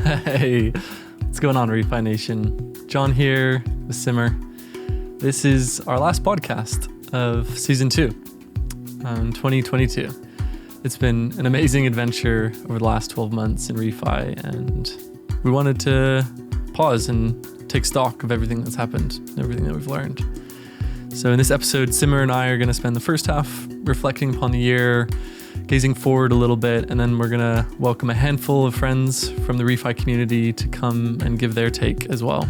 Hey, what's going on, Refi Nation? John here with Simar. This is our last podcast of season 2 in 2022. It's been an amazing adventure over the last 12 months in Refi, and we wanted to pause and take stock of everything that's happened, everything that we've learned. So in this episode, Simar and I are going to spend the first half reflecting upon the year, gazing forward a little bit, and then we're going to welcome a handful of friends from the Refi community to come and give their take as well.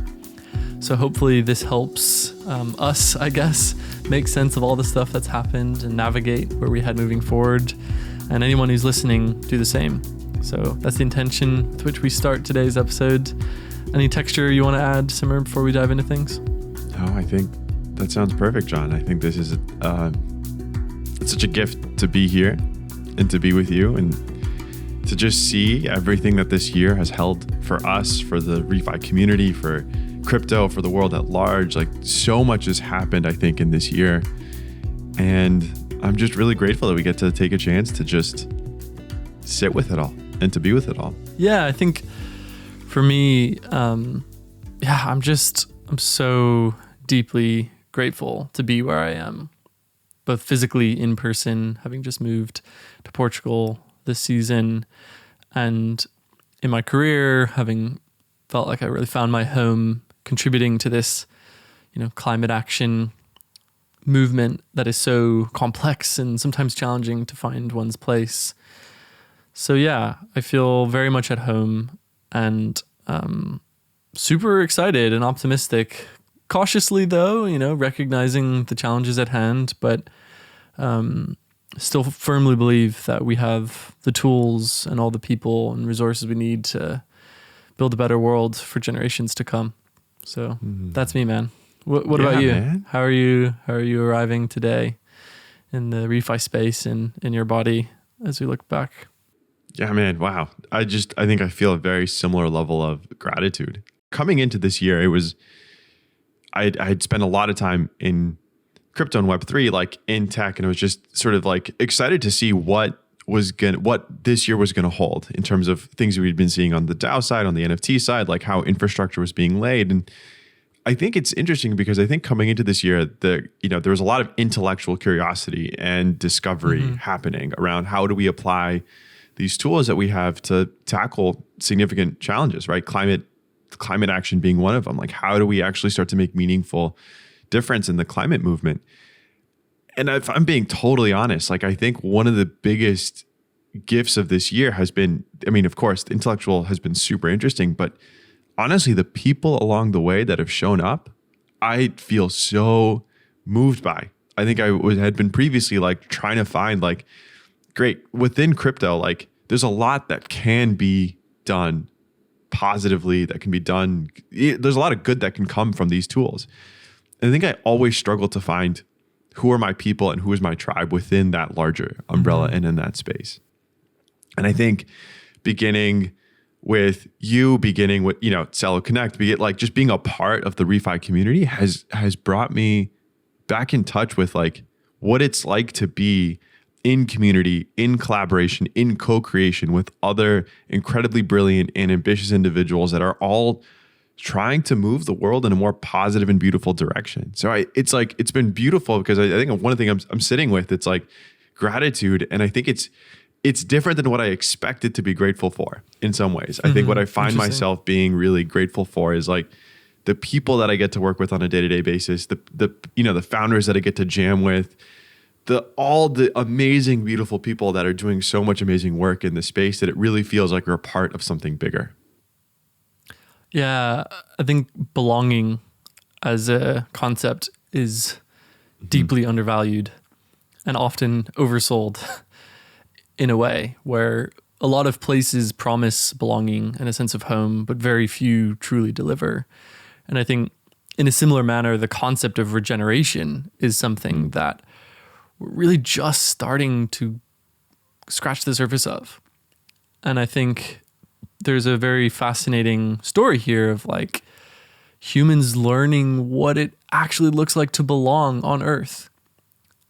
So hopefully this helps us, I guess, make sense of all the stuff that's happened and navigate where we head moving forward. And anyone who's listening, do the same. So that's the intention with which we start today's episode. Any texture you want to add, Simar, before we dive into things? No, I think that sounds perfect, John. I think this is it's such a gift to be here and to be with you and to just see everything that this year has held for us, for the Refi community, for crypto, for the world at large. Like, so much has happened, I think, in this year. And I'm just really grateful that we get to take a chance to just sit with it all and to be with it all. Yeah, I think for me, I'm so deeply grateful to be where I am, both physically in person, having just moved to Portugal this season, and in my career, having felt like I really found my home contributing to this, climate action movement that is so complex and sometimes challenging to find one's place. So yeah, I feel very much at home and super excited and optimistic. Cautiously though, recognizing the challenges at hand, but still firmly believe that we have the tools and all the people and resources we need to build a better world for generations to come. So that's me, man. What about you? Man. How are you arriving today in the Refi space and in your body as we look back? Yeah, man. Wow. I think I feel a very similar level of gratitude. Coming into this year, I'd spent a lot of time in crypto and Web3, like in tech, and I was just sort of like excited to see what this year was going to hold in terms of things that we'd been seeing on the DAO side, on the NFT side, like how infrastructure was being laid. And I think it's interesting because I think coming into this year, there was a lot of intellectual curiosity and discovery happening around how do we apply these tools that we have to tackle significant challenges, right? Climate action being one of them. Like, how do we actually start to make meaningful difference in the climate movement? And if I'm being totally honest, like, I think one of the biggest gifts of this year has been, of course, the intellectual has been super interesting, but honestly, the people along the way that have shown up, I feel so moved by. I think I had been previously like trying to find like, great, within crypto, like there's a lot that can be done positively, that can be done. There's a lot of good that can come from these tools. And I think I always struggle to find who are my people and who is my tribe within that larger umbrella and in that space. And I think beginning with CELO Connect, just being a part of the Refi community has brought me back in touch with like what it's like to be in community, in collaboration, in co-creation with other incredibly brilliant and ambitious individuals that are all trying to move the world in a more positive and beautiful direction. So it's been beautiful because I think one of the things I'm sitting with, it's like gratitude. And I think it's different than what I expected to be grateful for in some ways. I think what I find myself being really grateful for is like the people that I get to work with on a day-to-day basis, the founders that I get to jam with, all the amazing, beautiful people that are doing so much amazing work in this space that it really feels like we're a part of something bigger. Yeah, I think belonging as a concept is deeply undervalued and often oversold in a way where a lot of places promise belonging and a sense of home, but very few truly deliver. And I think in a similar manner, the concept of regeneration is something that we're really just starting to scratch the surface of. And I think there's a very fascinating story here of like humans learning what it actually looks like to belong on Earth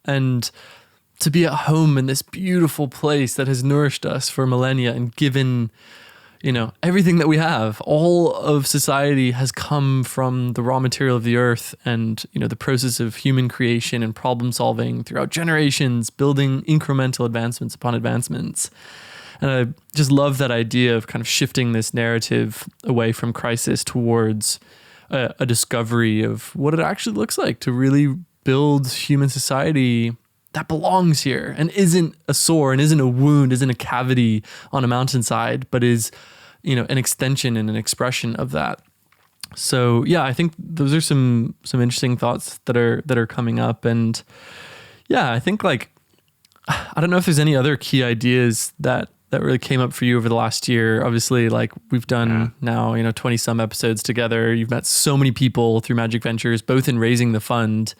and to be at home in this beautiful place that has nourished us for millennia and given, everything that we have, all of society has come from the raw material of the earth and, the process of human creation and problem solving throughout generations, building incremental advancements upon advancements. And I just love that idea of kind of shifting this narrative away from crisis towards a discovery of what it actually looks like to really build human society that belongs here and isn't a sore and isn't a wound, isn't a cavity on a mountainside, but is, an extension and an expression of that. So yeah, I think those are some interesting thoughts that are coming up. And yeah, I think I don't know if there's any other key ideas that really came up for you over the last year. Obviously, we've done now, 20 some episodes together. You've met so many people through Magic Ventures, both in raising the fund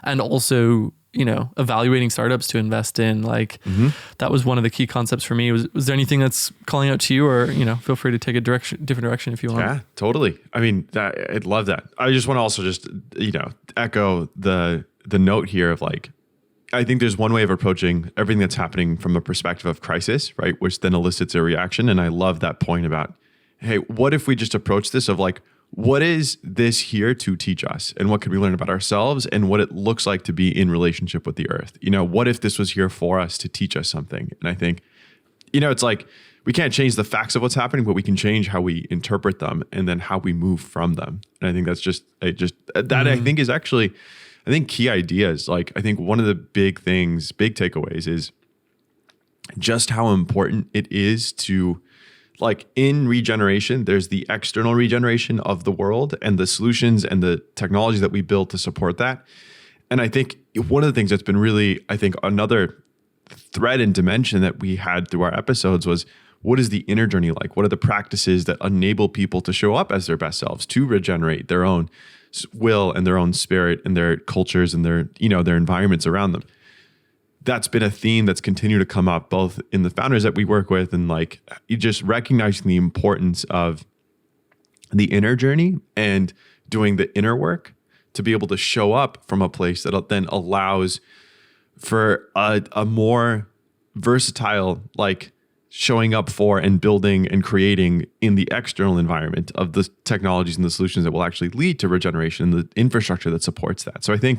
and also, evaluating startups to invest in. That was one of the key concepts for me. Was there anything that's calling out to you, or, feel free to take a different direction if you want. Yeah, totally. I mean, I'd love that. I just want to also just, echo the note here of I think there's one way of approaching everything that's happening from a perspective of crisis, right? Which then elicits a reaction. And I love that point about, hey, what if we just approach this of what is this here to teach us? And what could we learn about ourselves and what it looks like to be in relationship with the earth? What if this was here for us to teach us something? And I think, it's we can't change the facts of what's happening, but we can change how we interpret them and then how we move from them. And I think that's I think is actually, key ideas. I think one of the big takeaways is just how important it is to, in regeneration, there's the external regeneration of the world and the solutions and the technologies that we build to support that. And I think one of the things that's been really, another thread and dimension that we had through our episodes was, what is the inner journey like? What are the practices that enable people to show up as their best selves, to regenerate their own will and their own spirit and their cultures and their environments around them? That's been a theme that's continued to come up both in the founders that we work with and you just recognizing the importance of the inner journey and doing the inner work to be able to show up from a place that then allows for a more versatile, showing up for and building and creating in the external environment of the technologies and the solutions that will actually lead to regeneration and the infrastructure that supports that. So I feel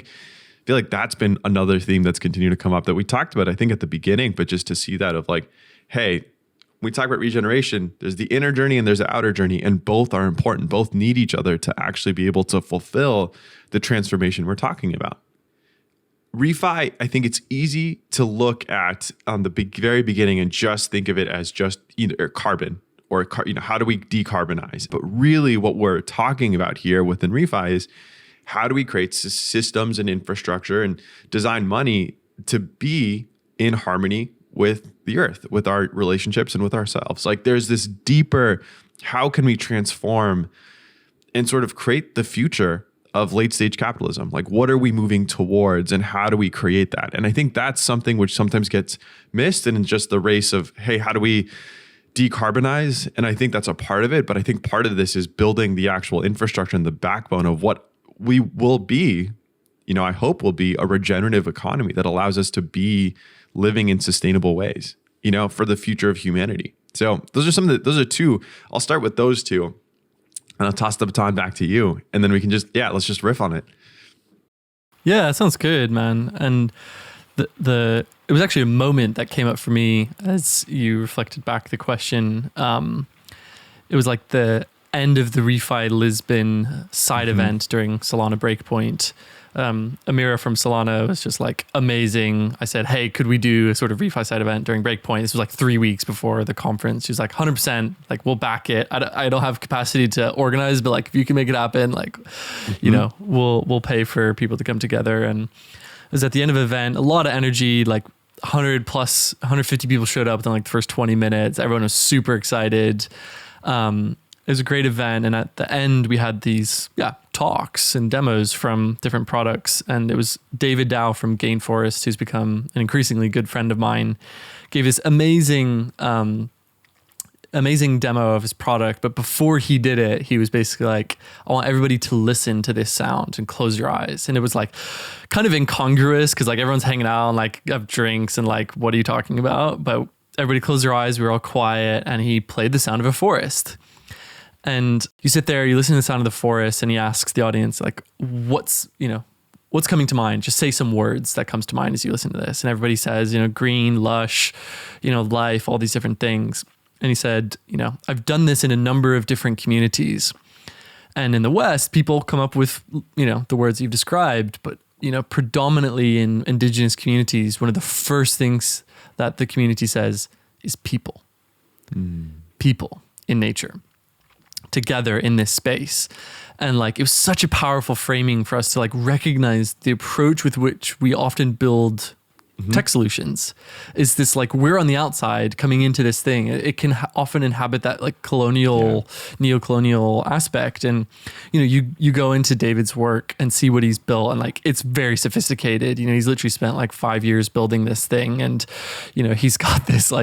like that's been another theme that's continued to come up that we talked about, I think, at the beginning, but just to see that of hey, we talk about regeneration, there's the inner journey and there's the outer journey, and both are important. Both need each other to actually be able to fulfill the transformation we're talking about. Refi, I think it's easy to look at on the very beginning and just think of it as just either carbon or, how do we decarbonize? But really what we're talking about here within Refi is how do we create systems and infrastructure and design money to be in harmony with the earth, with our relationships and with ourselves? There's this deeper, how can we transform and sort of create the future of late stage capitalism? What are we moving towards and how do we create that? And I think that's something which sometimes gets missed in just the race of, hey, how do we decarbonize? And I think that's a part of it. But I think part of this is building the actual infrastructure and the backbone of what we will be, I hope will be a regenerative economy that allows us to be living in sustainable ways, for the future of humanity. So those are two. I'll start with those two and I'll toss the baton back to you. And then we can let's just riff on it. Yeah, that sounds good, man. And it was actually a moment that came up for me as you reflected back the question. It was the end of the Refi Lisbon side event during Solana Breakpoint. Amira from Solana was just amazing. I said, hey, could we do a sort of Refi side event during Breakpoint? This was 3 weeks before the conference. She was 100%, we'll back it. I don't have capacity to organize, but if you can make it happen, we'll pay for people to come together. And it was at the end of the event, a lot of energy, 100 plus 150 people showed up within the first 20 minutes. Everyone was super excited. It was a great event. And at the end, we had these talks and demos from different products. And it was David Dow from Gainforest, who's become an increasingly good friend of mine, gave this amazing demo of his product. But before he did it, he was basically I want everybody to listen to this sound and close your eyes. And it was kind of incongruous because everyone's hanging out and have drinks and what are you talking about? But everybody closed their eyes. We were all quiet, and he played the sound of a forest. And you sit there, you listen to the sound of the forest, and he asks the audience, like, what's coming to mind? Just say some words that comes to mind as you listen to this. And everybody says, green, lush, life, all these different things. And he said, I've done this in a number of different communities. And in the West, people come up with, the words you've described, but, predominantly in indigenous communities, one of the first things that the community says is people. People in nature, together in this space. And it was such a powerful framing for us to recognize the approach with which we often build tech solutions is this we're on the outside coming into this thing. It can often inhabit that colonial, neo-colonial aspect. And, you go into David's work and see what he's built, and it's very sophisticated. He's literally spent 5 years building this thing. And, he's got this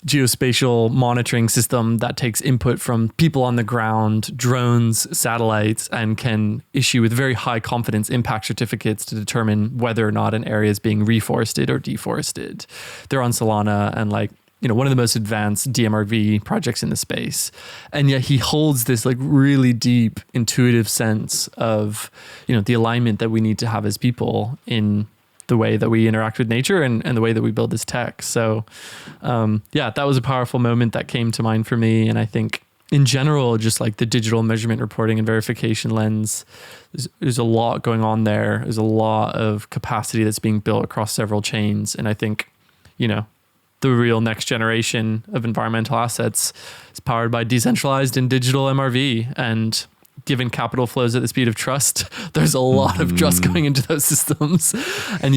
geospatial monitoring system that takes input from people on the ground, drones, satellites, and can issue with very high confidence impact certificates to determine whether or not an area is being reforested or deforested. They're on Solana and one of the most advanced DMRV projects in the space. And yet he holds this really deep intuitive sense of, the alignment that we need to have as people in the way that we interact with nature and the way that we build this tech. So that was a powerful moment that came to mind for me. And I think in general, just the digital measurement reporting and verification lens, there's a lot going on there. There's a lot of capacity that's being built across several chains. And I think, the real next generation of environmental assets is powered by decentralized and digital MRV. And given capital flows at the speed of trust, there's a lot of trust going into those systems. And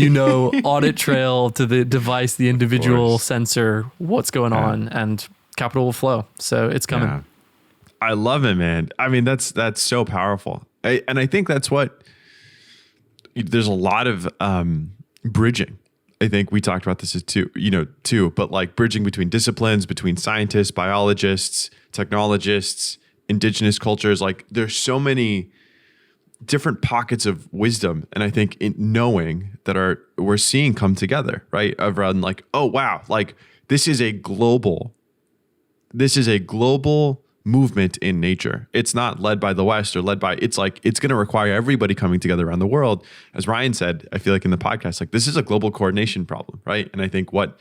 audit trail to the device, the individual sensor, what's going on, and capital will flow. So it's coming. Yeah. I love it, man. I mean, that's so powerful. And I think that's what, there's a lot of bridging. I think we talked about this too, but bridging between disciplines, between scientists, biologists, technologists, indigenous cultures. There's so many different pockets of wisdom, and I think in knowing that we're seeing come together, right? Around oh wow, this is a global movement in nature. It's not led by the West or led by, it's going to require everybody coming together around the world. As Ryan said, I feel in the podcast, this is a global coordination problem, right? And I think what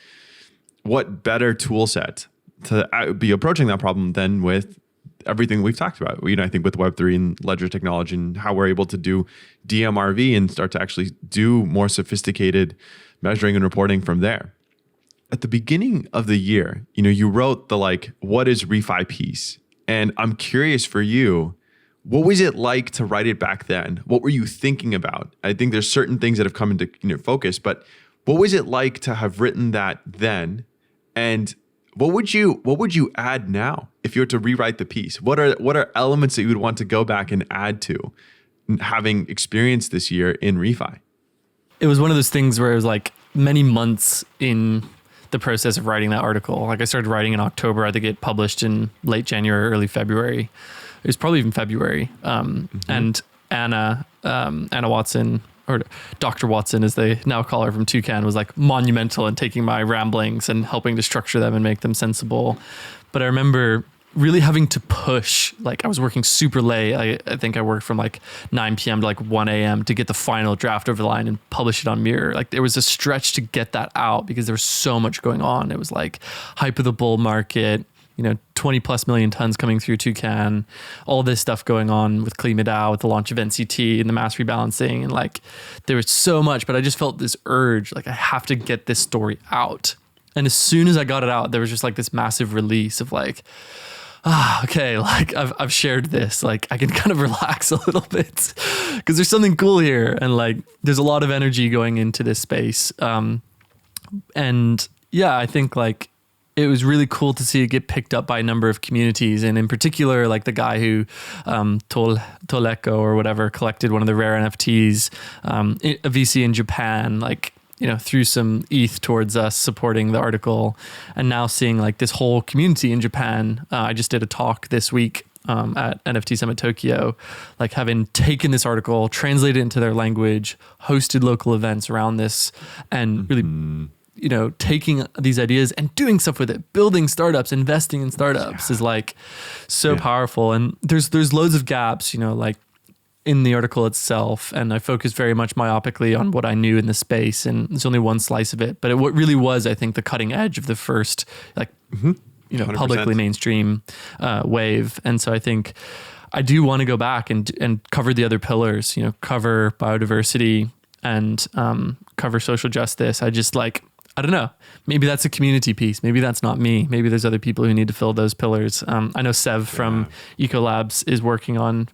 better tool set to be approaching that problem than with everything we've talked about, I think with Web3 and ledger technology and how we're able to do DMRV and start to actually do more sophisticated measuring and reporting from there. At the beginning of the year, you wrote the what is Refi piece? And I'm curious for you, what was it like to write it back then? What were you thinking about? I think there's certain things that have come into focus, but what was it like to have written that then? And what would you add now if you were to rewrite the piece? What are elements that you would want to go back and add to having experienced this year in Refi? It was one of those things where it was many months in the process of writing that article. I started writing in October. I think it published in late January, early February. It was probably even February. And Anna Watson, or Dr. Watson, as they now call her from Toucan, was monumental in taking my ramblings and helping to structure them and make them sensible. But I remember really having to push, I was working super late. I think I worked from 9 p.m. to 1 a.m. to get the final draft over the line and publish it on Mirror. There was a stretch to get that out because there was so much going on. It was hype of the bull market, 20 plus million tons coming through Toucan, all this stuff going on with KlimaDAO, with the launch of NCT and the mass rebalancing. And there was so much, but I just felt this urge, I have to get this story out. And as soon as I got it out, there was just this massive release of okay, I've shared this, I can kind of relax a little bit because there's something cool here. And there's a lot of energy going into this space. And yeah, I think it was really cool to see it get picked up by a number of communities. And in particular, the guy who, Toleko or whatever, collected one of the rare NFTs, a VC in Japan, threw some ETH towards us supporting the article, and now seeing this whole community in Japan. I just did a talk this week at NFT Summit Tokyo, having taken this article, translated it into their language, hosted local events around this, and really taking these ideas and doing stuff with it, building startups, investing in startups is like so powerful. And there's loads of gaps, like in the article itself. And I focused very much myopically on what I knew in the space, and there's only one slice of it. But what really was, I think, the cutting edge of the first, like, 100%. Publicly mainstream wave. And so I think I do want to go back and cover the other pillars, cover biodiversity and cover social justice. I don't know, maybe that's a community piece. Maybe that's not me. Maybe there's other people who need to fill those pillars. I know Sev from ECO Labs is working on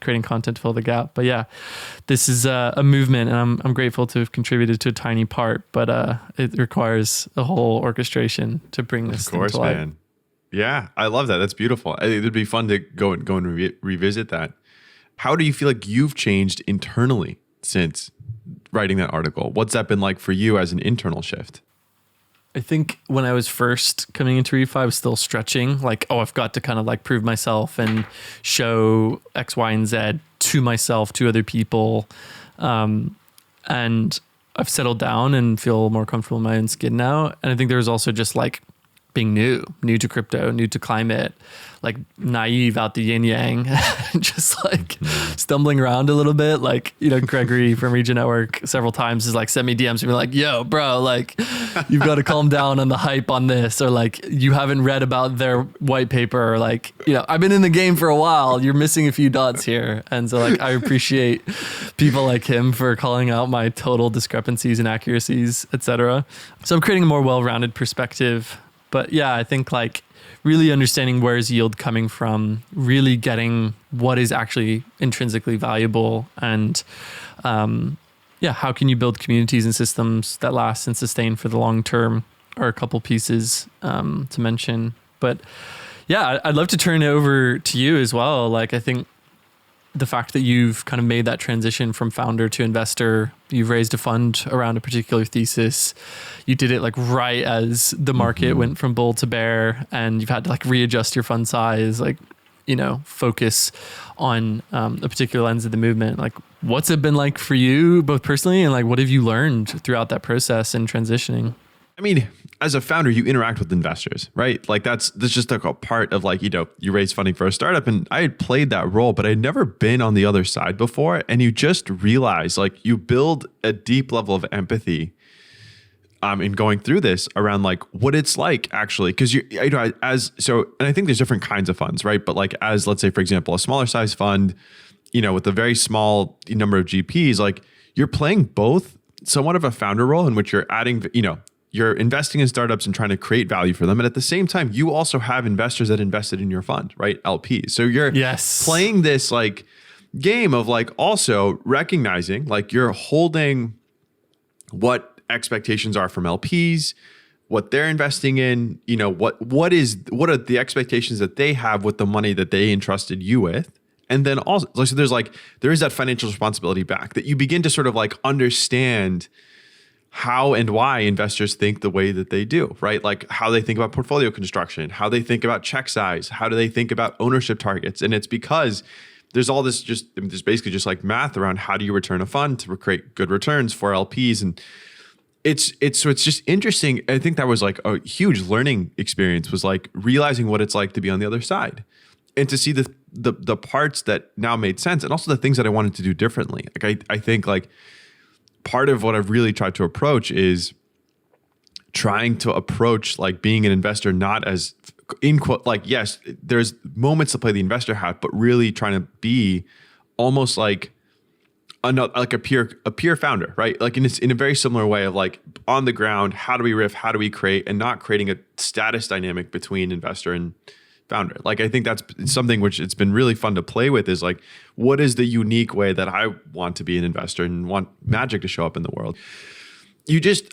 creating content to fill the gap. But yeah, this is a movement, and I'm grateful to have contributed to a tiny part, but it requires a whole orchestration to bring this thing to life. Man. Yeah, I love that. That's beautiful. I think it'd be fun to go and revisit that. How do you feel like you've changed internally since writing that article? What's that been like for you as an internal shift? I think when I was first coming into Refi, I was still stretching, like, I've got to kind of like prove myself and show X, Y, and Z to myself, to other people. And I've settled down and feel more comfortable in my own skin now. And I think there's also just like being new to crypto, new to climate, like naive out the yin yang, just like stumbling around a little bit. Like, Gregory from Region Network several times is like, send me DMs and be like, yo, bro, like you've got to calm down on the hype on this, or like you haven't read about their white paper, or like, I've been in the game for a while, you're missing a few dots here. And so like, I appreciate people like him for calling out my total discrepancies and accuracies, etc. So I'm creating a more well-rounded perspective. But yeah, I think like really understanding where is yield coming from, really getting what is actually intrinsically valuable, and how can you build communities and systems that last and sustain for the long term are a couple pieces to mention. But yeah, I'd love to turn it over to you as well. Like, I think the fact that you've kind of made that transition from founder to investor, you've raised a fund around a particular thesis. You did it like right as the market went from bull to bear, and you've had to like readjust your fund size, like, focus on a particular lens of the movement. Like, what's it been like for you both personally, and like, what have you learned throughout that process and transitioning? I mean, as a founder, you interact with investors, right? Like that's just like a part of like, you raise funding for a startup, and I had played that role, but I'd never been on the other side before. And you just realize like you build a deep level of empathy in going through this around like what it's like actually. Cause and I think there's different kinds of funds, right? But like as, let's say, for example, a smaller size fund, with a very small number of GPs, like you're playing both somewhat of a founder role in which you're adding, you're investing in startups and trying to create value for them. And at the same time, you also have investors that invested in your fund, right? LPs. So you're playing this like game of like also recognizing like you're holding what expectations are from LPs, what they're investing in, what are the expectations that they have with the money that they entrusted you with. And then also, so there is that financial responsibility back that you begin to sort of like understand how and why investors think the way that they do, right? Like how they think about portfolio construction, how they think about check size, how do they think about ownership targets. And it's because there's all this there's basically just like math around how do you return a fund to create good returns for LPs. And it's just interesting. I think that was like a huge learning experience, was like realizing what it's like to be on the other side and to see the parts that now made sense, and also the things that I wanted to do differently. Like I think like part of what I've really tried to approach is trying to approach like being an investor not as in quote, like, yes, there's moments to play the investor hat, but really trying to be almost like a peer founder, right? Like in a very similar way of like on the ground, how do we riff, how do we create, and not creating a status dynamic between investor and founder. Like, I think that's something which it's been really fun to play with, is like, what is the unique way that I want to be an investor and want magic to show up in the world?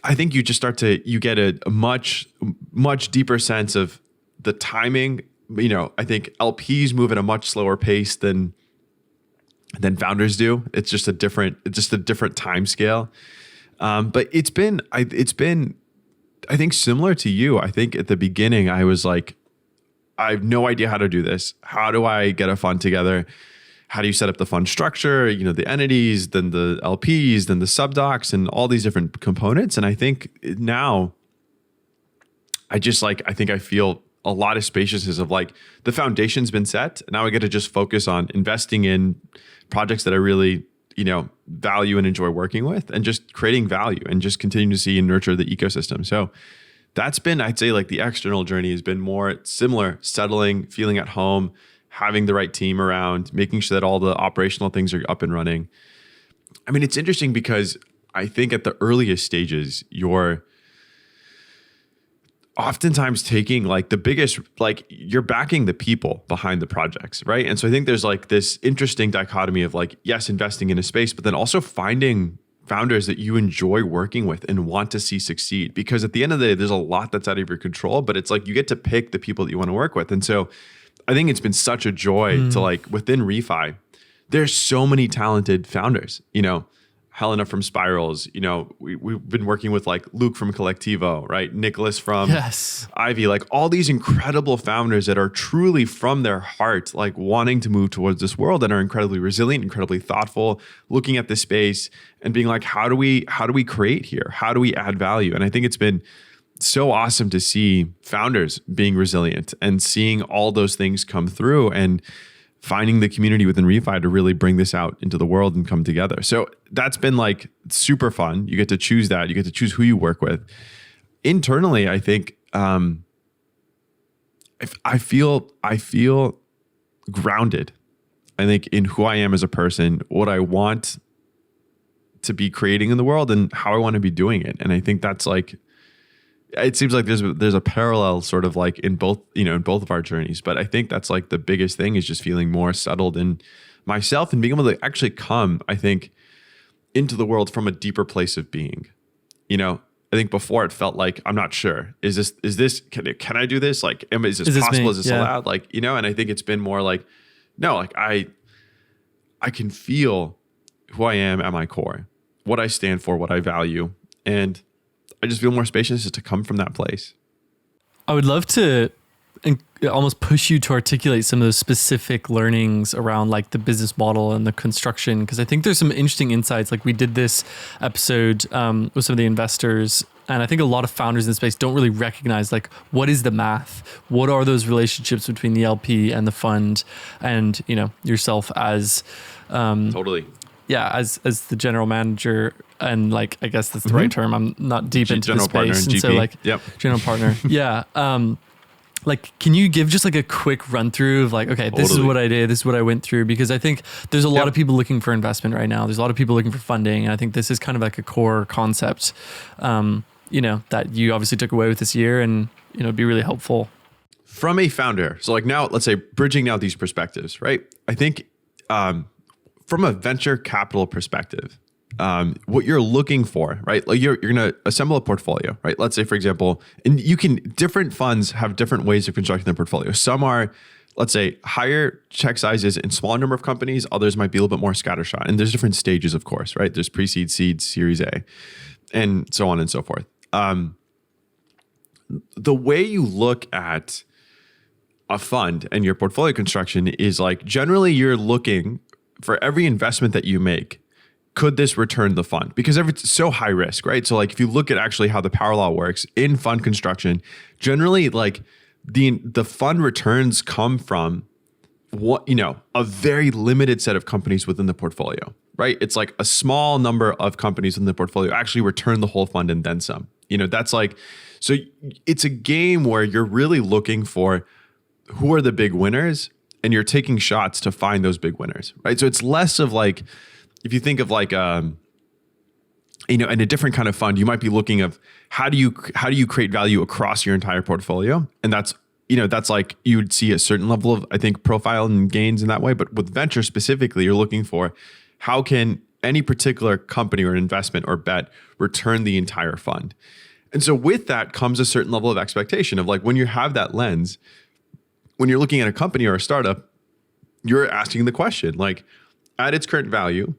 I think you get a much, much deeper sense of the timing. I think LPs move at a much slower pace than founders do. It's just a different time scale. But it's been, I think, similar to you. I think at the beginning I was like, I have no idea how to do this. How do I get a fund together? how do you set up the fund structure, the entities, then the LPs, then the subdocs, and all these different components. And I think now I think I feel a lot of spaciousness of like the foundation's been set. Now I get to just focus on investing in projects that I really, value and enjoy working with, and just creating value and just continue to see and nurture the ecosystem. So that's been, I'd say, like the external journey has been more similar, settling, feeling at home, having the right team around, making sure that all the operational things are up and running. I mean, it's interesting because I think at the earliest stages, you're oftentimes taking like the biggest, like you're backing the people behind the projects, right? And so I think there's like this interesting dichotomy of like, yes, investing in a space, but then also finding founders that you enjoy working with and want to see succeed. Because at the end of the day, there's a lot that's out of your control, but it's like you get to pick the people that you want to work with. And so I think it's been such a joy to like within Refi, there's so many talented founders, Helena from Spirals, we've been working with like Luke from Collectivo, right? Nicholas from Ivy, like all these incredible founders that are truly from their heart, like wanting to move towards this world and are incredibly resilient, incredibly thoughtful, looking at the space and being like, how do we create here? How do we add value? And I think it's been so awesome to see founders being resilient and seeing all those things come through and finding the community within Refi to really bring this out into the world and come together. So that's been like super fun. You get to choose that. You get to choose who you work with. Internally, I think I feel grounded. I think in who I am as a person, what I want to be creating in the world, and how I want to be doing it. And I think that's like, it seems like there's a parallel sort of like in both of our journeys. But I think that's like the biggest thing is just feeling more settled in myself and being able to actually come, I think, into the world from a deeper place of being. I think before it felt like, I'm not sure. Is this, can I do this? Like, is this possible? Is this allowed? Like, and I think it's been more like, no, like I can feel who I am at my core, what I stand for, what I value. And I just feel more spacious to come from that place. I would love to almost push you to articulate some of those specific learnings around like the business model and the construction, because I think there's some interesting insights. Like we did this episode with some of the investors, and I think a lot of founders in the space don't really recognize like what is the math, what are those relationships between the LP and the fund, and yourself as totally. Yeah, as the general manager, and like I guess that's the right term. I'm not deep into the space, and so like general partner. Yeah. Like, can you give just like a quick run through of like, okay, this is what I did, this is what I went through, because I think there's a lot of people looking for investment right now. There's a lot of people looking for funding, and I think this is kind of like a core concept, that you obviously took away with this year, and it'd be really helpful from a founder. So like now, let's say bridging now these perspectives, right? I think. From a venture capital perspective, what you're looking for, right? Like you're going to assemble a portfolio, right? Let's say, for example, and different funds have different ways of constructing their portfolio. Some are, let's say, higher check sizes in smaller number of companies. Others might be a little bit more scattershot. And there's different stages, of course, right? There's pre-seed, seed, Series A, and so on and so forth. The way you look at a fund and your portfolio construction is like, generally you're looking for every investment that you make, could this return the fund? Because it's so high risk, right? So like if you look at actually how the power law works in fund construction, generally like the fund returns come from a very limited set of companies within the portfolio, right? It's like a small number of companies in the portfolio actually return the whole fund and then some. That's like, so it's a game where you're really looking for who are the big winners, and you're taking shots to find those big winners, right? So it's less of like, if you think of like, in a different kind of fund, you might be looking of how do you create value across your entire portfolio, and that's like you would see a certain level of, I think, profile and gains in that way. But with venture specifically, you're looking for how can any particular company or investment or bet return the entire fund, and so with that comes a certain level of expectation of like when you have that lens. When you're looking at a company or a startup, you're asking the question, like, at its current value,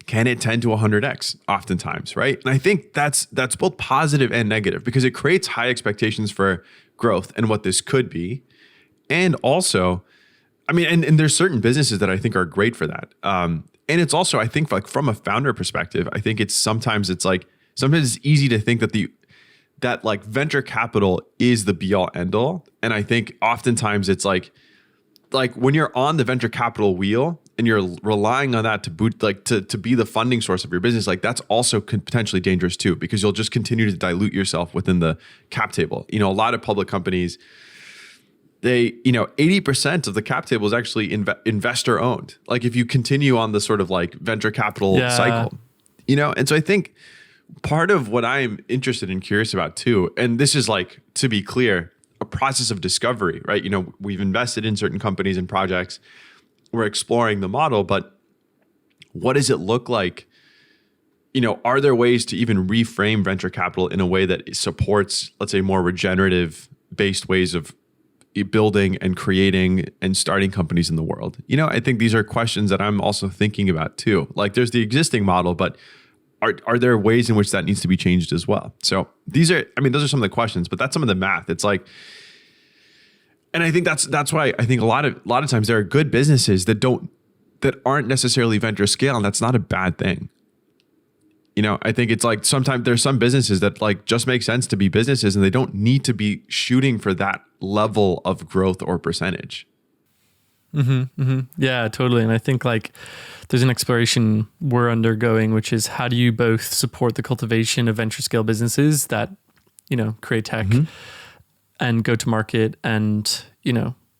can it 10 to 100x oftentimes, right? And I think that's both positive and negative, because it creates high expectations for growth and what this could be. And also, I mean, and there's certain businesses that I think are great for that. And it's also, I think, like from a founder perspective, I think sometimes it's easy to think that like venture capital is the be all end all. And I think oftentimes it's like when you're on the venture capital wheel and you're relying on that to be the funding source of your business, like that's also potentially dangerous too, because you'll just continue to dilute yourself within the cap table. A lot of public companies, 80% of the cap table is actually investor owned. Like if you continue on the sort of like venture capital cycle, and so I think part of what I'm interested and curious about too, and this is like, to be clear, a process of discovery, right? We've invested in certain companies and projects. We're exploring the model, but what does it look like? Are there ways to even reframe venture capital in a way that supports, let's say, more regenerative based ways of building and creating and starting companies in the world? I think these are questions that I'm also thinking about too. Like there's the existing model, but are there ways in which that needs to be changed as well? So those are some of the questions, but that's some of the math. It's like, and I think that's why I think a lot of times there are good businesses that aren't necessarily venture scale, and that's not a bad thing. I think it's like sometimes there's some businesses that like just make sense to be businesses and they don't need to be shooting for that level of growth or percentage. Yeah, totally. And I think like there's an exploration we're undergoing, which is how do you both support the cultivation of venture scale businesses that, create tech and go to market and,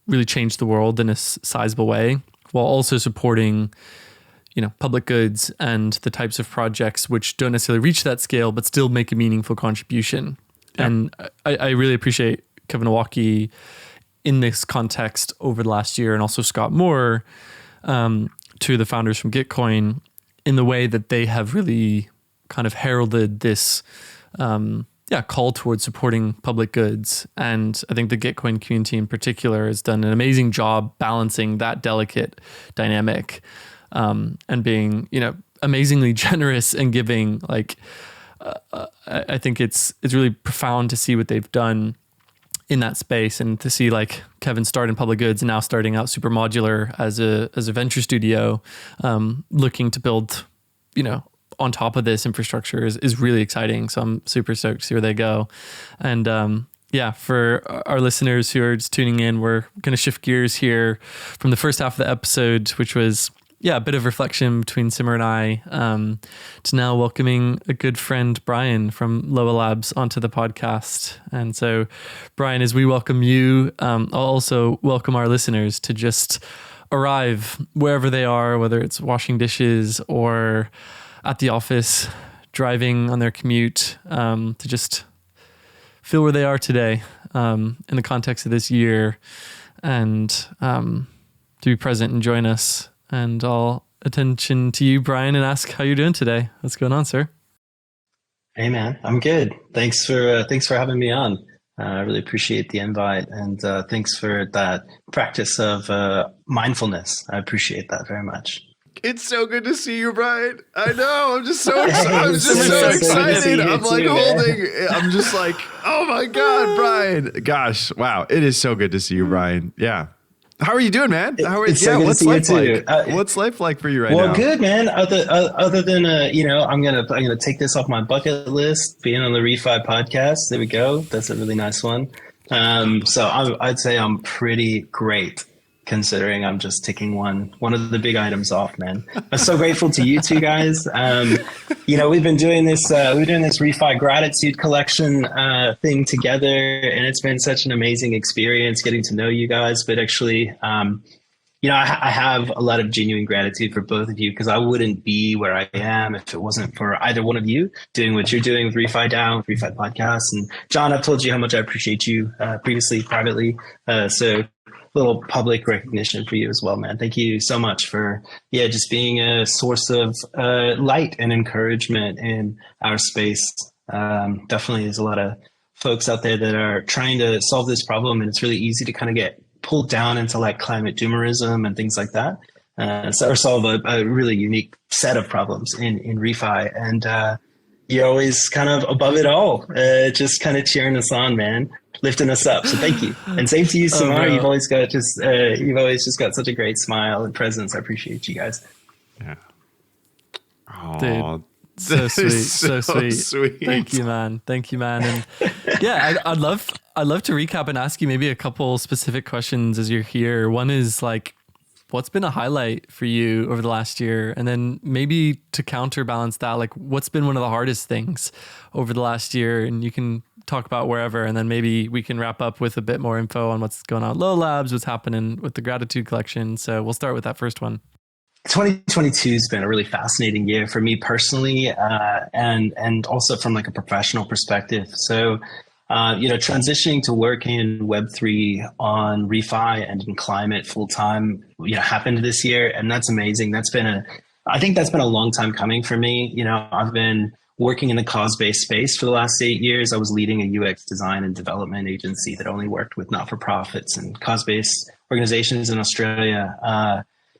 really change the world in a sizable way, while also supporting public goods and the types of projects which don't necessarily reach that scale, but still make a meaningful contribution. Yeah. And I really appreciate Kevin Iwaki in this context over the last year, and also Scott Moore, two of the founders from Gitcoin, in the way that they have really kind of heralded this call towards supporting public goods. And I think the Gitcoin community in particular has done an amazing job balancing that delicate dynamic. And being, amazingly generous and giving. Like, I think it's really profound to see what they've done in that space, and to see like Kevin start in public goods and now starting out super modular as a venture studio, looking to build, on top of this infrastructure is really exciting. So I'm super stoked to see where they go. And for our listeners who are just tuning in, we're going to shift gears here from the first half of the episode, which was a bit of reflection between Simar and I, to now welcoming a good friend, Brian from LOA Labs, onto the podcast. And so, Brian, as we welcome you, I'll also welcome our listeners to just arrive wherever they are, whether it's washing dishes or at the office, driving on their commute, to just feel where they are today in the context of this year, and to be present and join us. And all attention to you, Brian, and ask how you're doing today. What's going on, sir? Hey, man, I'm good. Thanks for having me on. I really appreciate the invite, and thanks for that practice of mindfulness. I appreciate that very much. It's so good to see you, Brian. I know. I'm just so excited. I'm like holding. I'm just like, oh my God, Brian. Gosh, wow. It is so good to see you, Brian. Yeah. How are you doing, man? What's life like? What's life like for you right now? Well, good, man. Other than I'm gonna take this off my bucket list. Being on the Refi podcast. There we go. That's a really nice one. So I'd say I'm pretty great, considering I'm just ticking one of the big items off, man. I'm so grateful to you two guys. We've been doing this Refi Gratitude collection thing together, and it's been such an amazing experience getting to know you guys. But actually, I have a lot of genuine gratitude for both of you, because I wouldn't be where I am if it wasn't for either one of you doing what you're doing with Refi DAO, with Refi Podcast. And John, I've told you how much I appreciate you previously, privately. So little public recognition for you as well, man. Thank you so much for just being a source of light and encouragement in our space. Definitely there's a lot of folks out there that are trying to solve this problem, and it's really easy to kind of get pulled down into like climate doomerism and things like that, or solve a really unique set of problems in Refi. And you're always kind of above it all, just kind of cheering us on, man. lifting us up. So thank you. And same to you, Simar. Bro. You've always just got such a great smile and presence. I appreciate you guys. Yeah. Dude, so sweet, so sweet. sweet. Thank you, man. And yeah, I'd love to recap and ask you maybe a couple specific questions as you're here. One is like, what's been a highlight for you over the last year? And then maybe to counterbalance that, like what's been one of the hardest things over the last year? And you can talk about wherever, and then maybe we can wrap up with a bit more info on what's going on at LOA Labs, what's happening with the Gratitude collection. So we'll start with that first one. 2022 has been a really fascinating year for me personally, and also from like a professional perspective. So, transitioning to working in Web3 on Refi and in climate full time, happened this year, and that's amazing. I think that's been a long time coming for me. I've been working in the cause-based space for the last 8 years. I was leading a UX design and development agency that only worked with not-for-profits and cause-based organizations in Australia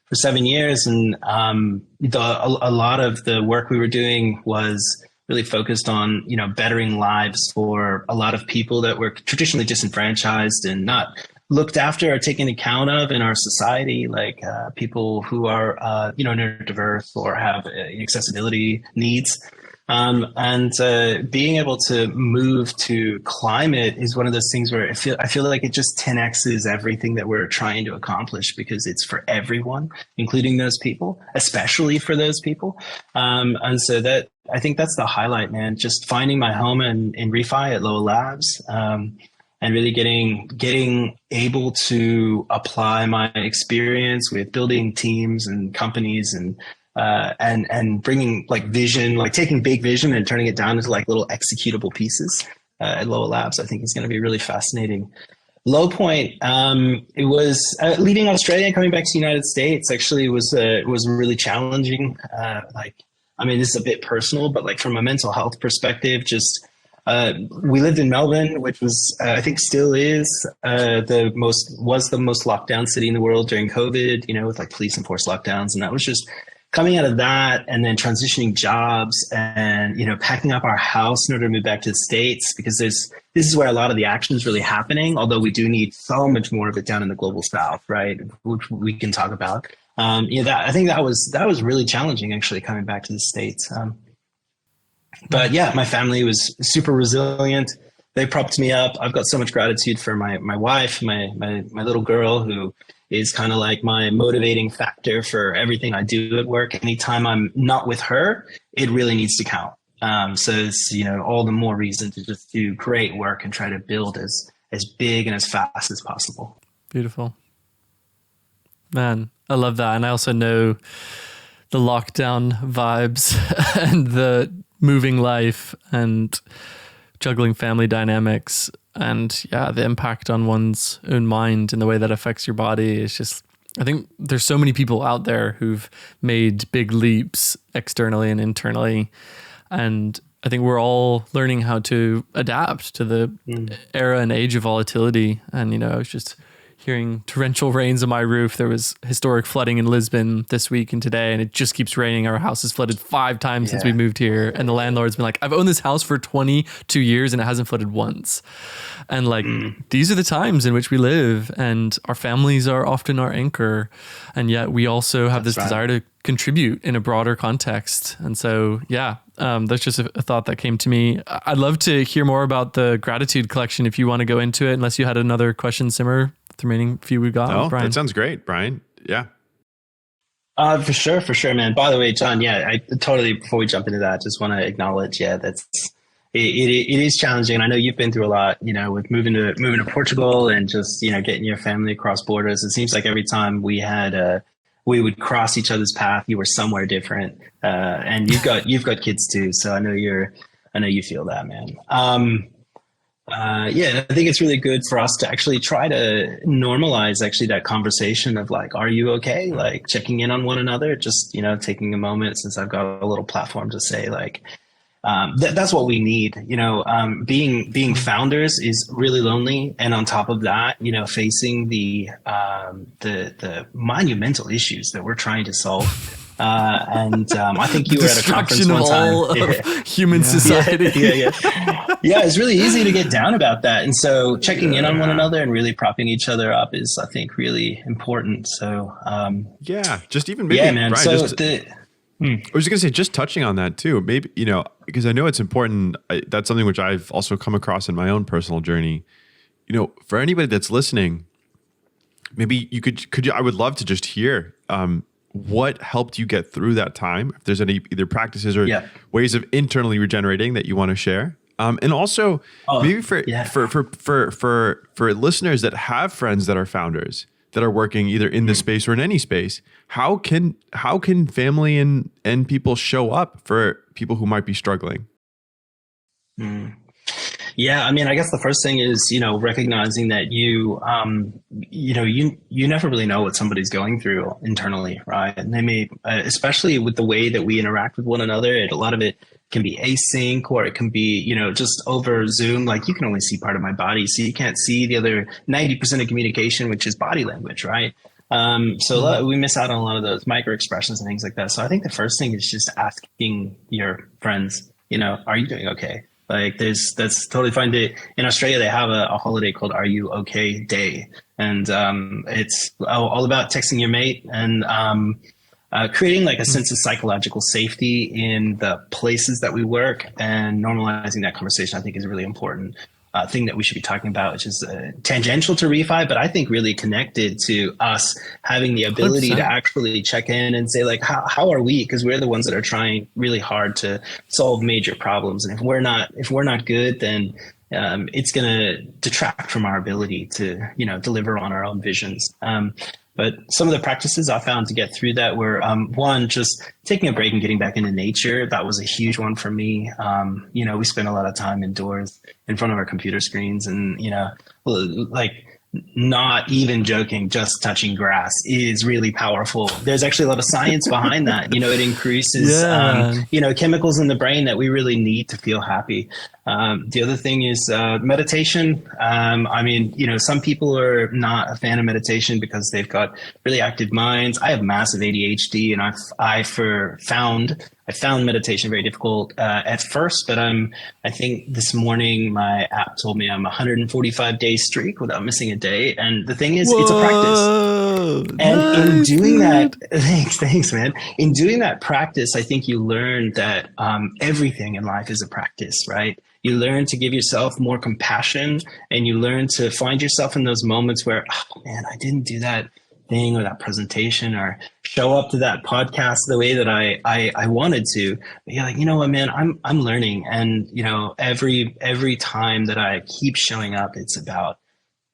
for 7 years. And a lot of the work we were doing was really focused on, bettering lives for a lot of people that were traditionally disenfranchised and not looked after or taken account of in our society, like people who are, neurodiverse or have accessibility needs. Being able to move to climate is one of those things where I feel like it just 10x's everything that we're trying to accomplish, because it's for everyone, including those people, especially for those people. That, I think that's the highlight, man, just finding my home in Refi at LOA Labs, and really getting able to apply my experience with building teams and companies and bringing like vision, like taking big vision and turning it down into like little executable pieces at LOA Labs, I think is going to be really fascinating. Low point, it was leaving Australia and coming back to the United States. Actually, was really challenging. This is a bit personal, but like from a mental health perspective, we lived in Melbourne, which was, I think still is, the most locked down city in the world during COVID, with like police enforced lockdowns. And that was just coming out of that, and then transitioning jobs and, packing up our house in order to move back to the States, because this is where a lot of the action is really happening. Although we do need so much more of it down in the global South, right? Which we can talk about. I think that was really challenging, actually, coming back to the States. But yeah, my family was super resilient. They propped me up. I've got so much gratitude for my wife, my little girl, who is kind of like my motivating factor for everything I do at work. Anytime I'm not with her, it really needs to count. So it's, all the more reason to just do great work and try to build as big and as fast as possible. Beautiful. Man, I love that. And I also know the lockdown vibes and the moving life and juggling family dynamics, and the impact on one's own mind and the way that affects your body is just, I think there's so many people out there who've made big leaps externally and internally. And I think we're all learning how to adapt to the era and age of volatility. And, I was just hearing torrential rains on my roof. There was historic flooding in Lisbon this week and today, and it just keeps raining. Our house has flooded 5 times since we moved here. And the landlord's been like, I've owned this house for 22 years and it hasn't flooded once. And like, these are the times in which we live, and our families are often our anchor. And yet we also have this desire to contribute in a broader context. And so, that's just a thought that came to me. I'd love to hear more about the Gratitude collection if you want to go into it, unless you had another question, Simar. The remaining few we got. No, Brian. that sounds great, Brian. Yeah. For sure, man. By the way, John, I totally, before we jump into that, just want to acknowledge, it is challenging. And I know you've been through a lot, with moving to Portugal and just, getting your family across borders. It seems like every time we would cross each other's path, you were somewhere different. And you've got kids too. So I know you feel that, man. I think it's really good for us to actually try to normalize that conversation of like, are you okay? Like checking in on one another, just, taking a moment, since I've got a little platform to say like, that's what we need. Being founders is really lonely. And on top of that, facing the monumental issues that we're trying to solve I think you were at a conference Destruction of one time. all of human society. Yeah, it's really easy to get down about that. And so checking in on one another and really propping each other up is, I think, really important. So, just even maybe, man. Brian, So I was going to say, just touching on that too, maybe, because I know it's important. That's something which I've also come across in my own personal journey. For anybody that's listening, maybe you could you, I would love to just hear, what helped you get through that time? If there's any either practices or ways of internally regenerating that you want to share. And also maybe for listeners that have friends that are founders that are working either in this space or in any space, how can family and people show up for people who might be struggling? Yeah, I mean, I guess the first thing is, recognizing that you never really know what somebody's going through internally, right? And they may, especially with the way that we interact with one another, a lot of it can be async, or it can be, just over Zoom. Like, you can only see part of my body, so you can't see the other 90% of communication, which is body language, right? So we miss out on a lot of those micro expressions and things like that. So I think the first thing is just asking your friends, are you doing okay? Like, that's totally fine. In Australia, they have a holiday called Are You Okay Day. And it's all about texting your mate and creating like a sense of psychological safety in the places that we work, and normalizing that conversation, I think, is a really important thing that we should be talking about, which is tangential to Refi, but I think really connected to us having the ability 100%. To actually check in and say, like, how are we? Because we're the ones that are trying really hard to solve major problems. And if we're not good, then it's going to detract from our ability to, deliver on our own visions. But some of the practices I found to get through that were, one, just taking a break and getting back into nature. That was a huge one for me. We spend a lot of time indoors in front of our computer screens, and, like, not even joking, just touching grass is really powerful. There's actually a lot of science behind that. It increases, chemicals in the brain that we really need to feel happy. The other thing is meditation. Some people are not a fan of meditation because they've got really active minds. I have massive ADHD, and I found meditation very difficult at first, but I think this morning my app told me I'm 145 days streak without missing a day. And the thing is, it's a practice. And in doing that, thanks, man. In doing that practice, I think you learn that everything in life is a practice, right? You learn to give yourself more compassion, and you learn to find yourself in those moments where, oh man, I didn't do that thing or that presentation or show up to that podcast the way that I wanted to. But you're like, you know what, man, I'm learning. And, every time that I keep showing up, it's about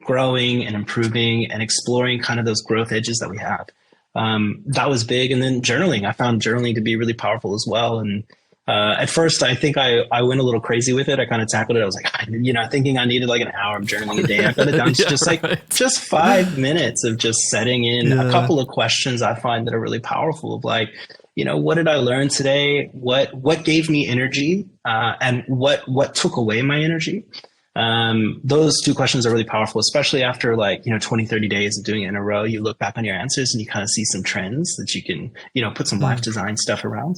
growing and improving and exploring kind of those growth edges that we have. That was big. And then journaling, I found journaling to be really powerful as well. And at first, I think I went a little crazy with it. I kind of tackled it. I was like, thinking I needed like an hour of journaling a day. I got it down to just 5 minutes of just setting in a couple of questions I find that are really powerful, of like, what did I learn today? What gave me energy? And what took away my energy? Those two questions are really powerful, especially after 20, 30 days of doing it in a row. You look back on your answers and you kind of see some trends that you can, put some life design stuff around.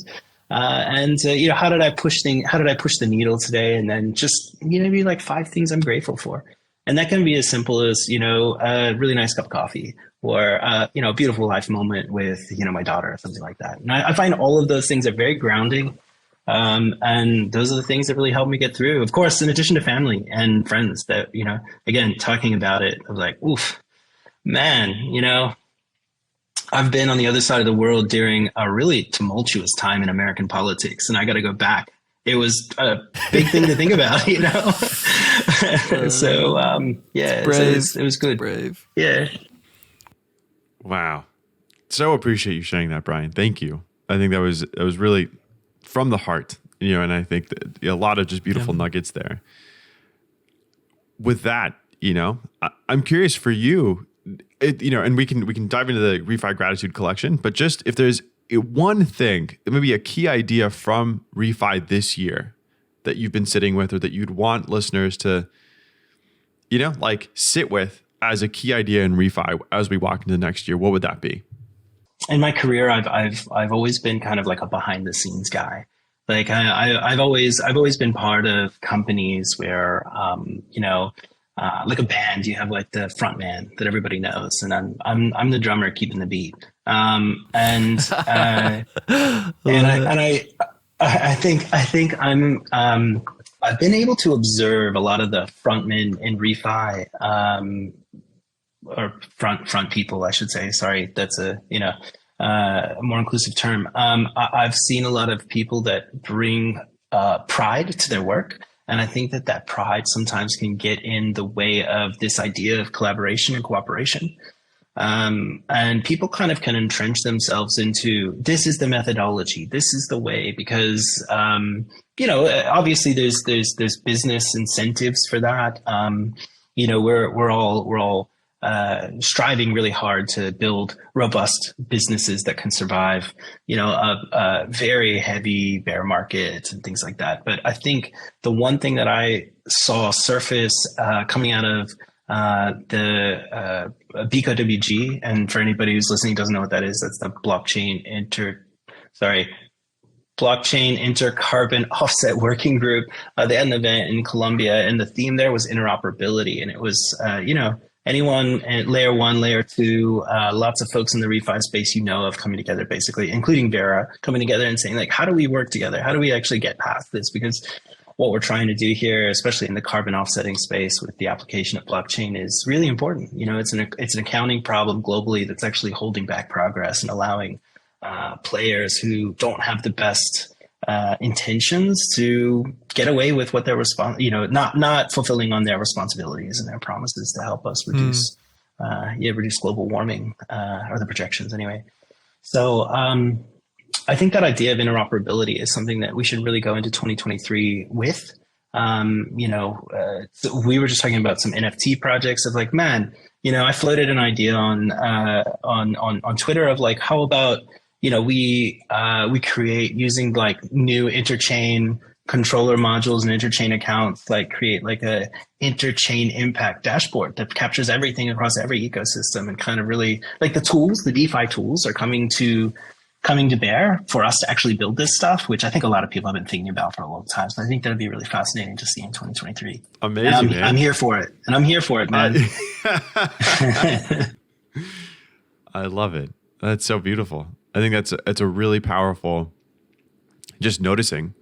How did I push the needle today? And then just, maybe like 5 things I'm grateful for. And that can be as simple as, a really nice cup of coffee, or, a beautiful life moment with, my daughter or something like that. And I find all of those things are very grounding. And those are the things that really help me get through. Of course, in addition to family and friends that, again, talking about it, of like, oof, man, I've been on the other side of the world during a really tumultuous time in American politics, and I got to go back. It was a big thing to think about, So, it was good. Brave. Yeah. Wow. So appreciate you sharing that, Brian. Thank you. I think that was really from the heart, and I think that a lot of just beautiful nuggets there. With that, I'm curious for you, and we can dive into the Refi Gratitude collection, but just if there's one thing, maybe a key idea from Refi this year that you've been sitting with, or that you'd want listeners to, sit with as a key idea in Refi as we walk into next year, what would that be? in my career, I've always been kind of like a behind the scenes guy. Like I've always been part of companies where, like a band, you have like the front man that everybody knows, and I'm the drummer keeping the beat. I think I've been able to observe a lot of the frontmen in refi, or front people, I should say. Sorry, that's a more inclusive term. I've seen a lot of people that bring pride to their work. And I think that pride sometimes can get in the way of this idea of collaboration and cooperation. And people kind of can entrench themselves into, this is the methodology, this is the way, because, obviously there's business incentives for that. We're all striving really hard to build robust businesses that can survive, a very heavy bear market and things like that. But I think the one thing that I saw surface coming out of the BKWG, and for anybody who's listening doesn't know what that is, that's the blockchain intercarbon offset working group. They had an event in Colombia, and the theme there was interoperability, and it was anyone at layer 1, layer 2, lots of folks in the refi space of coming together, basically, including Vera, coming together and saying, like, how do we work together? How do we actually get past this? Because what we're trying to do here, especially in the carbon offsetting space with the application of blockchain, is really important. It's an accounting problem globally that's actually holding back progress and allowing players who don't have the best intentions to get away with what they're not fulfilling on their responsibilities and their promises to help us reduce global warming, or the projections anyway. So I think that idea of interoperability is something that we should really go into 2023 with. So we were just talking about some NFT projects of like, man, I floated an idea on Twitter of like, how about we create using like new interchain controller modules and interchain accounts, like create like a interchain impact dashboard that captures everything across every ecosystem, and kind of really like the DeFi tools are coming to bear for us to actually build this stuff, which I think a lot of people have been thinking about for a long time. So I think that'd be really fascinating to see in 2023. Amazing, man. I'm here for it. And I'm here for it, man. I love it. That's so beautiful. I think it's a really powerful, just noticing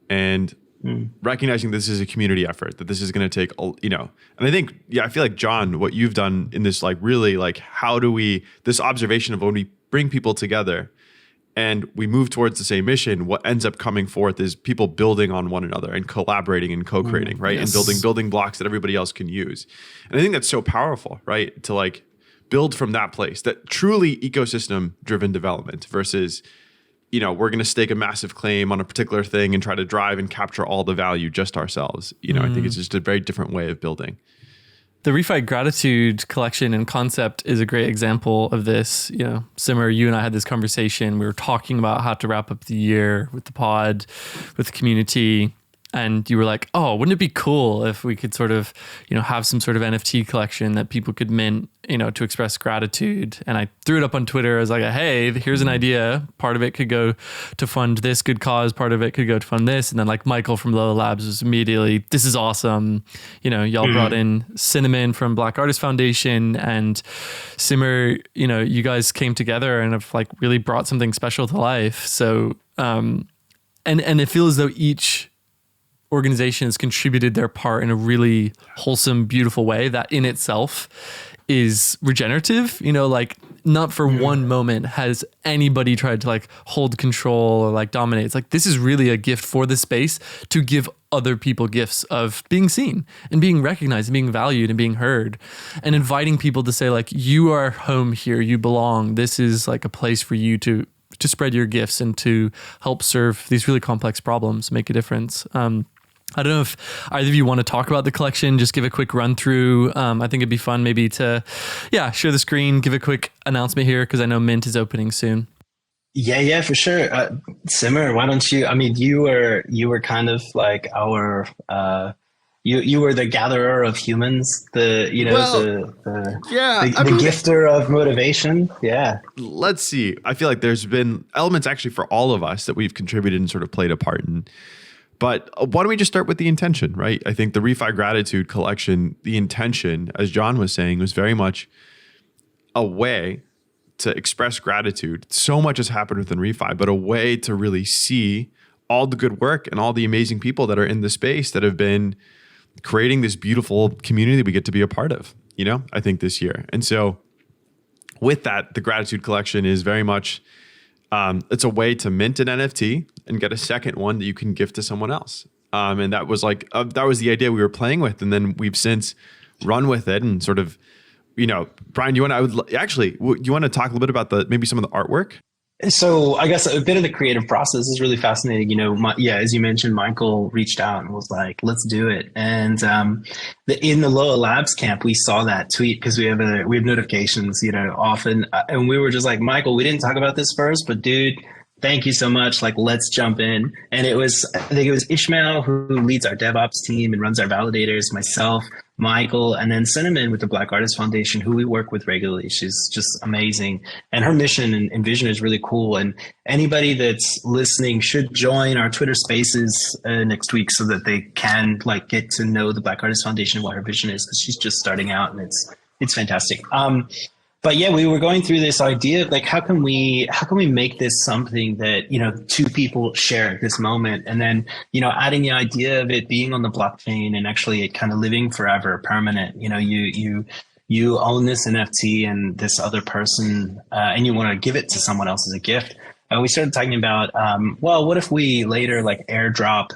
and recognizing this is a community effort, that this is going to take, and I think, I feel like, John, what you've done in this, like, really, like, this observation of when we bring people together and we move towards the same mission, what ends up coming forth is people building on one another and collaborating and co-creating, right? Yes. And building blocks that everybody else can use. And I think that's so powerful, right? To like build from that place, that truly ecosystem driven development versus, we're going to stake a massive claim on a particular thing and try to drive and capture all the value just ourselves. I think it's just a very different way of building. The Refi Gratitude collection and concept is a great example of this. Simar, you and I had this conversation. We were talking about how to wrap up the year with the pod, with the community. And you were like, oh, wouldn't it be cool if we could sort of, have some sort of NFT collection that people could mint, to express gratitude. And I threw it up on Twitter as like, hey, here's an idea. Part of it could go to fund this good cause. Part of it could go to fund this. And then like Michael from LOA LABS was immediately, this is awesome. Y'all brought in Cinnamon from Black Artist Foundation and Simar, you guys came together and have like really brought something special to life. So, and it feels as though each organization has contributed their part in a really wholesome, beautiful way that in itself is regenerative. Like not for one moment has anybody tried to like hold control or like dominate. It's like, this is really a gift for the space to give other people gifts of being seen and being recognized and being valued and being heard, and inviting people to say like, you are home here, you belong. This is like a place for you to spread your gifts and to help serve these really complex problems, make a difference. I don't know if either of you want to talk about the collection, just give a quick run through. I think it'd be fun maybe to, share the screen, give a quick announcement here, because I know Mint is opening soon. Yeah, for sure. Simar, why don't you, you were kind of like our you were the gatherer of humans, the Yeah, the gifter of motivation. Yeah. Let's see. I feel like there's been elements actually for all of us that we've contributed and sort of played a part in. But why don't we just start with the intention, right? I think the Refi Gratitude collection, the intention, as John was saying, was very much a way to express gratitude. So much has happened within Refi, but a way to really see all the good work and all the amazing people that are in the space that have been creating this beautiful community that we get to be a part of, I think this year. And so with that, the gratitude collection is very much, it's a way to mint an NFT and get a second one that you can gift to someone else. And that was that was the idea we were playing with. And then we've since run with it and sort of, Brian, you want to talk a little bit about maybe some of the artwork? So I guess a bit of the creative process is really fascinating. As you mentioned, Michael reached out and was like, let's do it. And in the LOA Labs camp, we saw that tweet because we have notifications, often. And we were just like, Michael, we didn't talk about this first, but dude, thank you so much. Like, let's jump in. And I think it was Ishmael who leads our DevOps team and runs our validators, myself, Michael, and then Cinnamon with the Black Artist Foundation, who we work with regularly. She's just amazing. And her mission and vision is really cool. And anybody that's listening should join our Twitter spaces next week so that they can get to know the Black Artist Foundation and what her vision is, because she's just starting out and it's fantastic. But yeah, we were going through this idea of how can we make this something that, two people share at this moment, and then, adding the idea of it being on the blockchain and actually it kind of living forever, permanent. You own this NFT and this other person, and you want to give it to someone else as a gift. And we started talking about, what if we later airdrop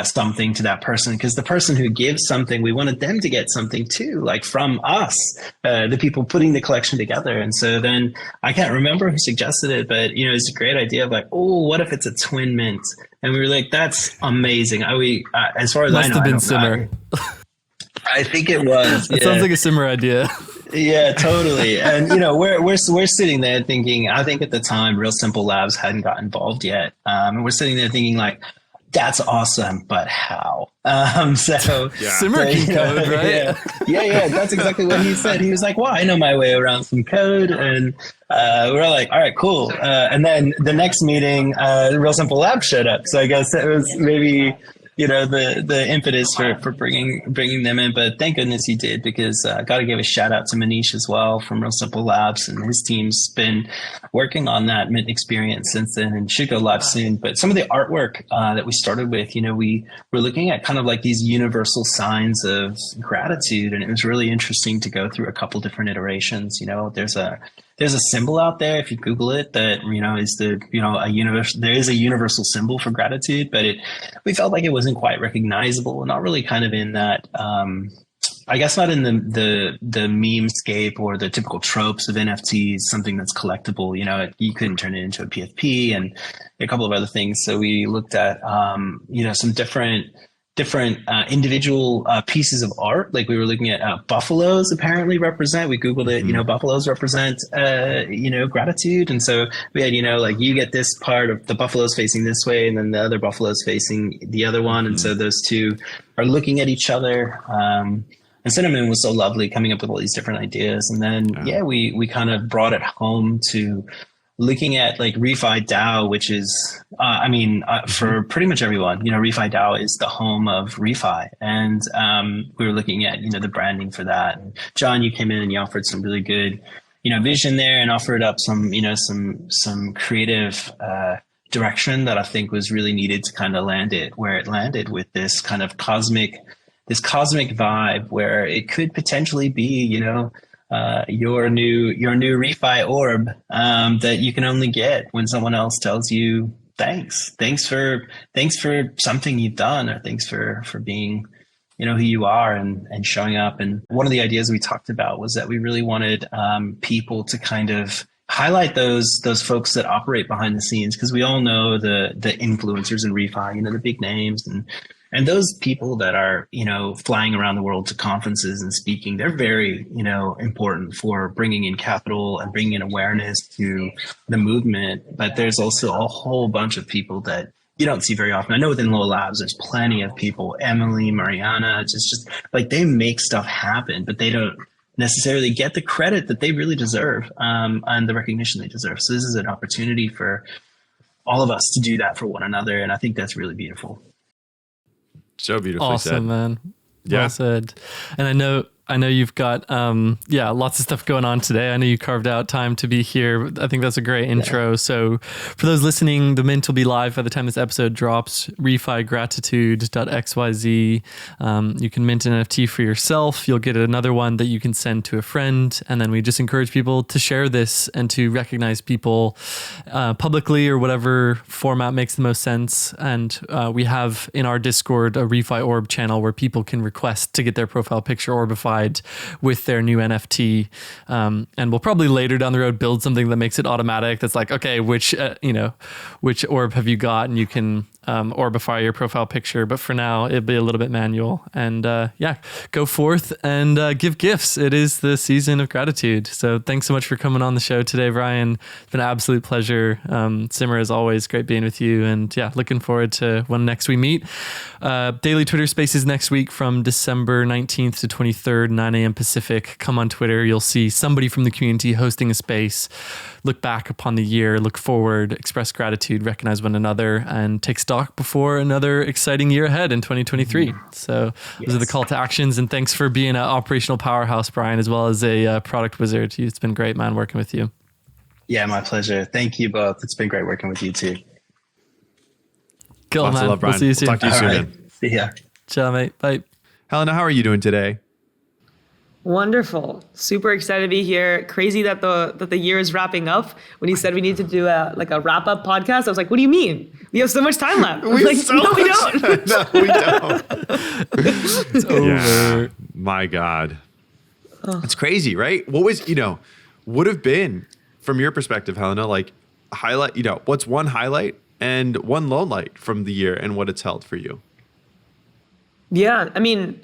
something to that person, because the person who gives something, we wanted them to get something too, from us, the people putting the collection together. And so then I can't remember who suggested it, but it's a great idea of what if it's a twin mint? And we were like, that's amazing. As far as Must I know, have been Simar. I think it was. It sounds like a Simar idea. Yeah, totally. And we're sitting there thinking, I think at the time Real Simple Labs hadn't got involved yet, and we're sitting there thinking that's awesome, but how? Simar can code, right? Yeah. That's exactly what he said. He was like, "Well, I know my way around some code," and we're all like, "All right, cool." And then the next meeting, Real Simple Labs showed up. So I guess it was maybe the impetus for bringing them in. But thank goodness he did, because got to give a shout out to Manish as well from Real Simple Labs, and his team's been working on that mint experience since then and should go live soon. But some of the artwork that we started with, we were looking at kind of these universal signs of gratitude, and it was really interesting to go through a couple different iterations. There's a symbol out there, if you Google it, that, is there is a universal symbol for gratitude, but we felt like it wasn't quite recognizable, not really kind of in that, I guess not in the memescape or the typical tropes of NFTs, something that's collectible. You couldn't turn it into a PFP and a couple of other things. So we looked at, some different individual pieces of art. We were looking at buffaloes apparently represent, we Googled it, buffaloes represent, gratitude. And so we had, you get this part of the buffaloes facing this way and then the other buffaloes facing the other one. And so those two are looking at each other. And Cinnamon was so lovely coming up with all these different ideas. And then, we kind of brought it home to looking at Refi DAO, which is, for pretty much everyone, Refi DAO is the home of Refi. And we were looking at, the branding for that. And John, you came in and you offered some really good, vision there, and offered up some, some creative direction that I think was really needed to kind of land it where it landed, with this kind of cosmic vibe where it could potentially be, your new Refi orb that you can only get when someone else tells you thanks for something you've done, or thanks for being who you are and showing up. And one of the ideas we talked about was that we really wanted people to kind of highlight those folks that operate behind the scenes, because we all know the influencers in Refi, the big names, and those people that are, flying around the world to conferences and speaking, they're very, important for bringing in capital and bringing in awareness to the movement. But there's also a whole bunch of people that you don't see very often. I know within LOA Labs, there's plenty of people, Emily, Mariana, just like they make stuff happen, but they don't necessarily get the credit that they really deserve, and the recognition they deserve. So this is an opportunity for all of us to do that for one another. And I think that's really beautiful. So beautifully awesome, said. Man. Yeah. Well said. And I know you've got, lots of stuff going on today. I know you carved out time to be here. I think that's a great intro. So for those listening, the Mint will be live by the time this episode drops. Refi Gratitude.xyz. You can mint an NFT for yourself. You'll get another one that you can send to a friend. And then we just encourage people to share this and to recognize people publicly or whatever format makes the most sense. And we have in our Discord a Refi Orb channel where people can request to get their profile picture orbified with their new NFT. And we'll probably later down the road build something that makes it automatic. That's like, okay, which orb have you got? And you can orbify your profile picture. But for now, it'll be a little bit manual. And go forth and give gifts. It is the season of gratitude. So thanks so much for coming on the show today, Brian. It's been an absolute pleasure. Simar, as always, great being with you. And looking forward to when next we meet. Daily Twitter Spaces next week from December 19th to 23rd, 9 a.m. Pacific. Come on Twitter. You'll see somebody from the community hosting a space. Look back upon the year, look forward, express gratitude, recognize one another, and take stock before another exciting year ahead in 2023. So those are the call to actions. And thanks for being an operational powerhouse, Brian, as well as a product wizard. It's been great, man, working with you. Yeah, my pleasure. Thank you both. It's been great working with you too. Cool, Lots man. of love, Brian. We'll see you soon. Talk to you soon, All right. man. See ya. Ciao, mate. Bye. Helena, how are you doing today? Wonderful. Super excited to be here. Crazy that the year is wrapping up. When he said we need to do a wrap up podcast, I was like, what do you mean? We have so much time left. We don't. No, we don't. It's over. Yeah, my God. It's crazy, right? What was, would have been from your perspective, Helena, like highlight, what's one highlight and one low light from the year and what it's held for you? Yeah. I mean,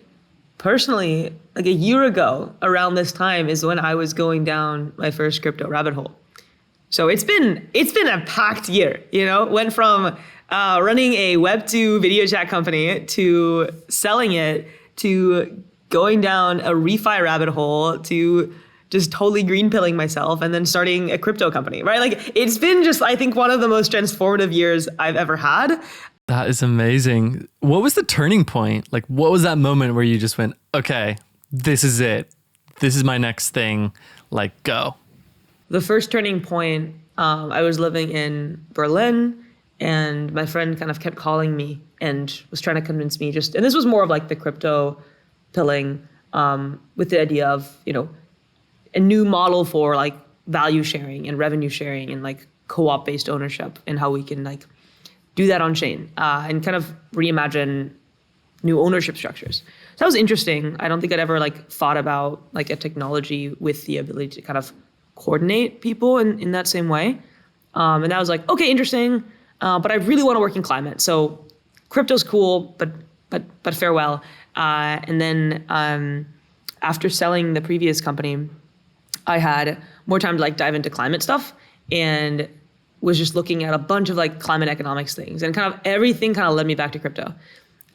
personally, like a year ago around this time is when I was going down my first crypto rabbit hole. So it's been a packed year, went from running a Web2 video chat company to selling it to going down a refi rabbit hole to just totally green pilling myself and then starting a crypto company, right? Like it's been just, I think, one of the most transformative years I've ever had. That is amazing. What was the turning point? Like, what was that moment where you just went, okay, this is it. This is my next thing. Like, go. The first turning point, I was living in Berlin and my friend kind of kept calling me and was trying to convince me and this was more of like the crypto pilling with the idea of, a new model for like value sharing and revenue sharing and like co-op based ownership and how we can like do that on chain and kind of reimagine new ownership structures. So that was interesting. I don't think I'd ever like thought about like a technology with the ability to kind of coordinate people in that same way. And I was like, okay, interesting. But I really want to work in climate. So crypto's cool, but farewell. And then after selling the previous company, I had more time to like dive into climate stuff and was just looking at a bunch of like climate economics things and kind of everything kind of led me back to crypto.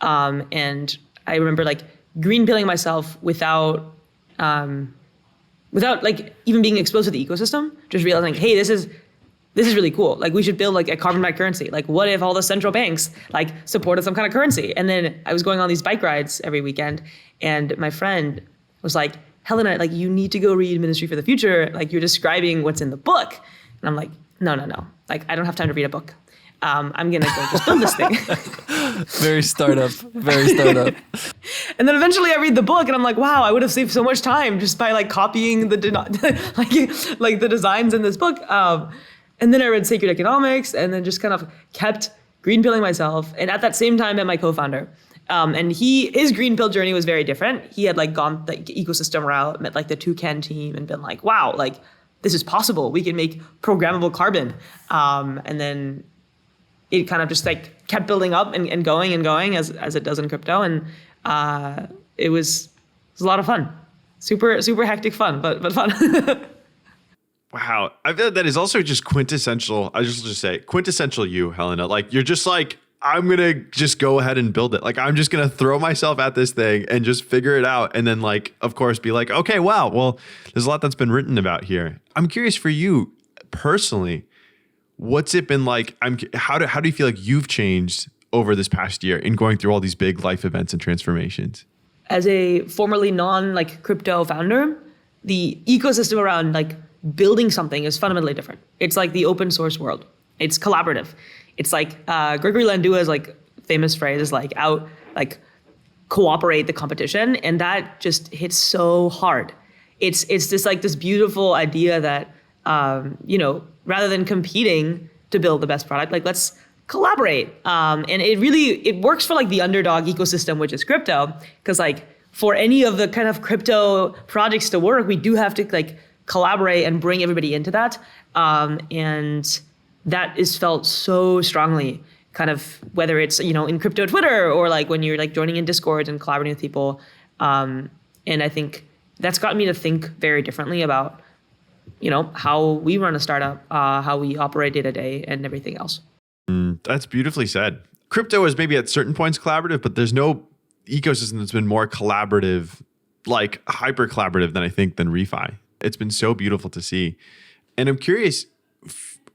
And I remember like green pilling myself without like even being exposed to the ecosystem, just realizing, hey, this is really cool. Like we should build like a carbon backed currency. Like what if all the central banks like supported some kind of currency? And then I was going on these bike rides every weekend and my friend was like, Helena, like you need to go read Ministry for the Future. Like you're describing what's in the book. And I'm like, no. Like I don't have time to read a book. I'm going to go just build this thing. Very startup. And then eventually I read the book and I'm like, wow, I would have saved so much time just by like copying the like the designs in this book. And then I read Sacred Economics and then just kind of kept green pilling myself. And at that same time, met my co-founder. And his green pill journey was very different. He had like gone the ecosystem route, met like the Toucan team and been like, wow, like this is possible. We can make programmable carbon. And then it kind of just like kept building up and going as it does in crypto. And it was a lot of fun. Super hectic fun, but fun. Wow. I feel that is also just quintessential. I just say quintessential you, Helena. Like you're just like I'm going to just go ahead and build it. Like, I'm just going to throw myself at this thing and just figure it out. And then like, of course, be like, okay, wow, well, there's a lot that's been written about here. I'm curious for you personally, what's it been like? How do you feel like you've changed over this past year in going through all these big life events and transformations? As a formerly crypto founder, the ecosystem around like building something is fundamentally different. It's like the open source world. It's collaborative. It's like Gregory Landua's like famous phrase is like cooperate the competition, and that just hits so hard. It's just like this beautiful idea that rather than competing to build the best product, like let's collaborate. And it works for like the underdog ecosystem, which is crypto, because like for any of the kind of crypto projects to work, we do have to like collaborate and bring everybody into that. And that is felt so strongly, kind of whether it's, in crypto Twitter or like when you're like joining in Discord and collaborating with people. And I think that's gotten me to think very differently about, how we run a startup, how we operate day to day and everything else. That's beautifully said. Crypto is maybe at certain points collaborative, but there's no ecosystem that's been more collaborative, like hyper collaborative than Refi. It's been so beautiful to see. And I'm curious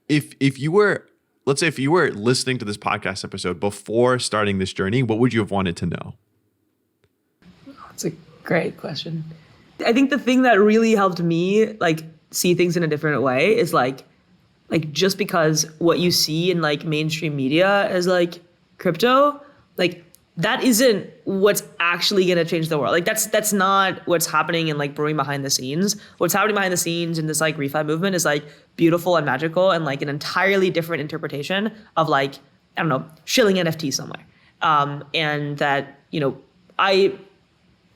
if you were listening to this podcast episode before starting this journey, what would you have wanted to know? That's a great question. I think the thing that really helped me like see things in a different way is like just because what you see in like mainstream media as like crypto, like that isn't what's actually going to change the world. Like that's not what's happening and like brewing behind the scenes. What's happening behind the scenes in this like Refi movement is like beautiful and magical and like an entirely different interpretation of like, I don't know, shilling NFT somewhere. And that,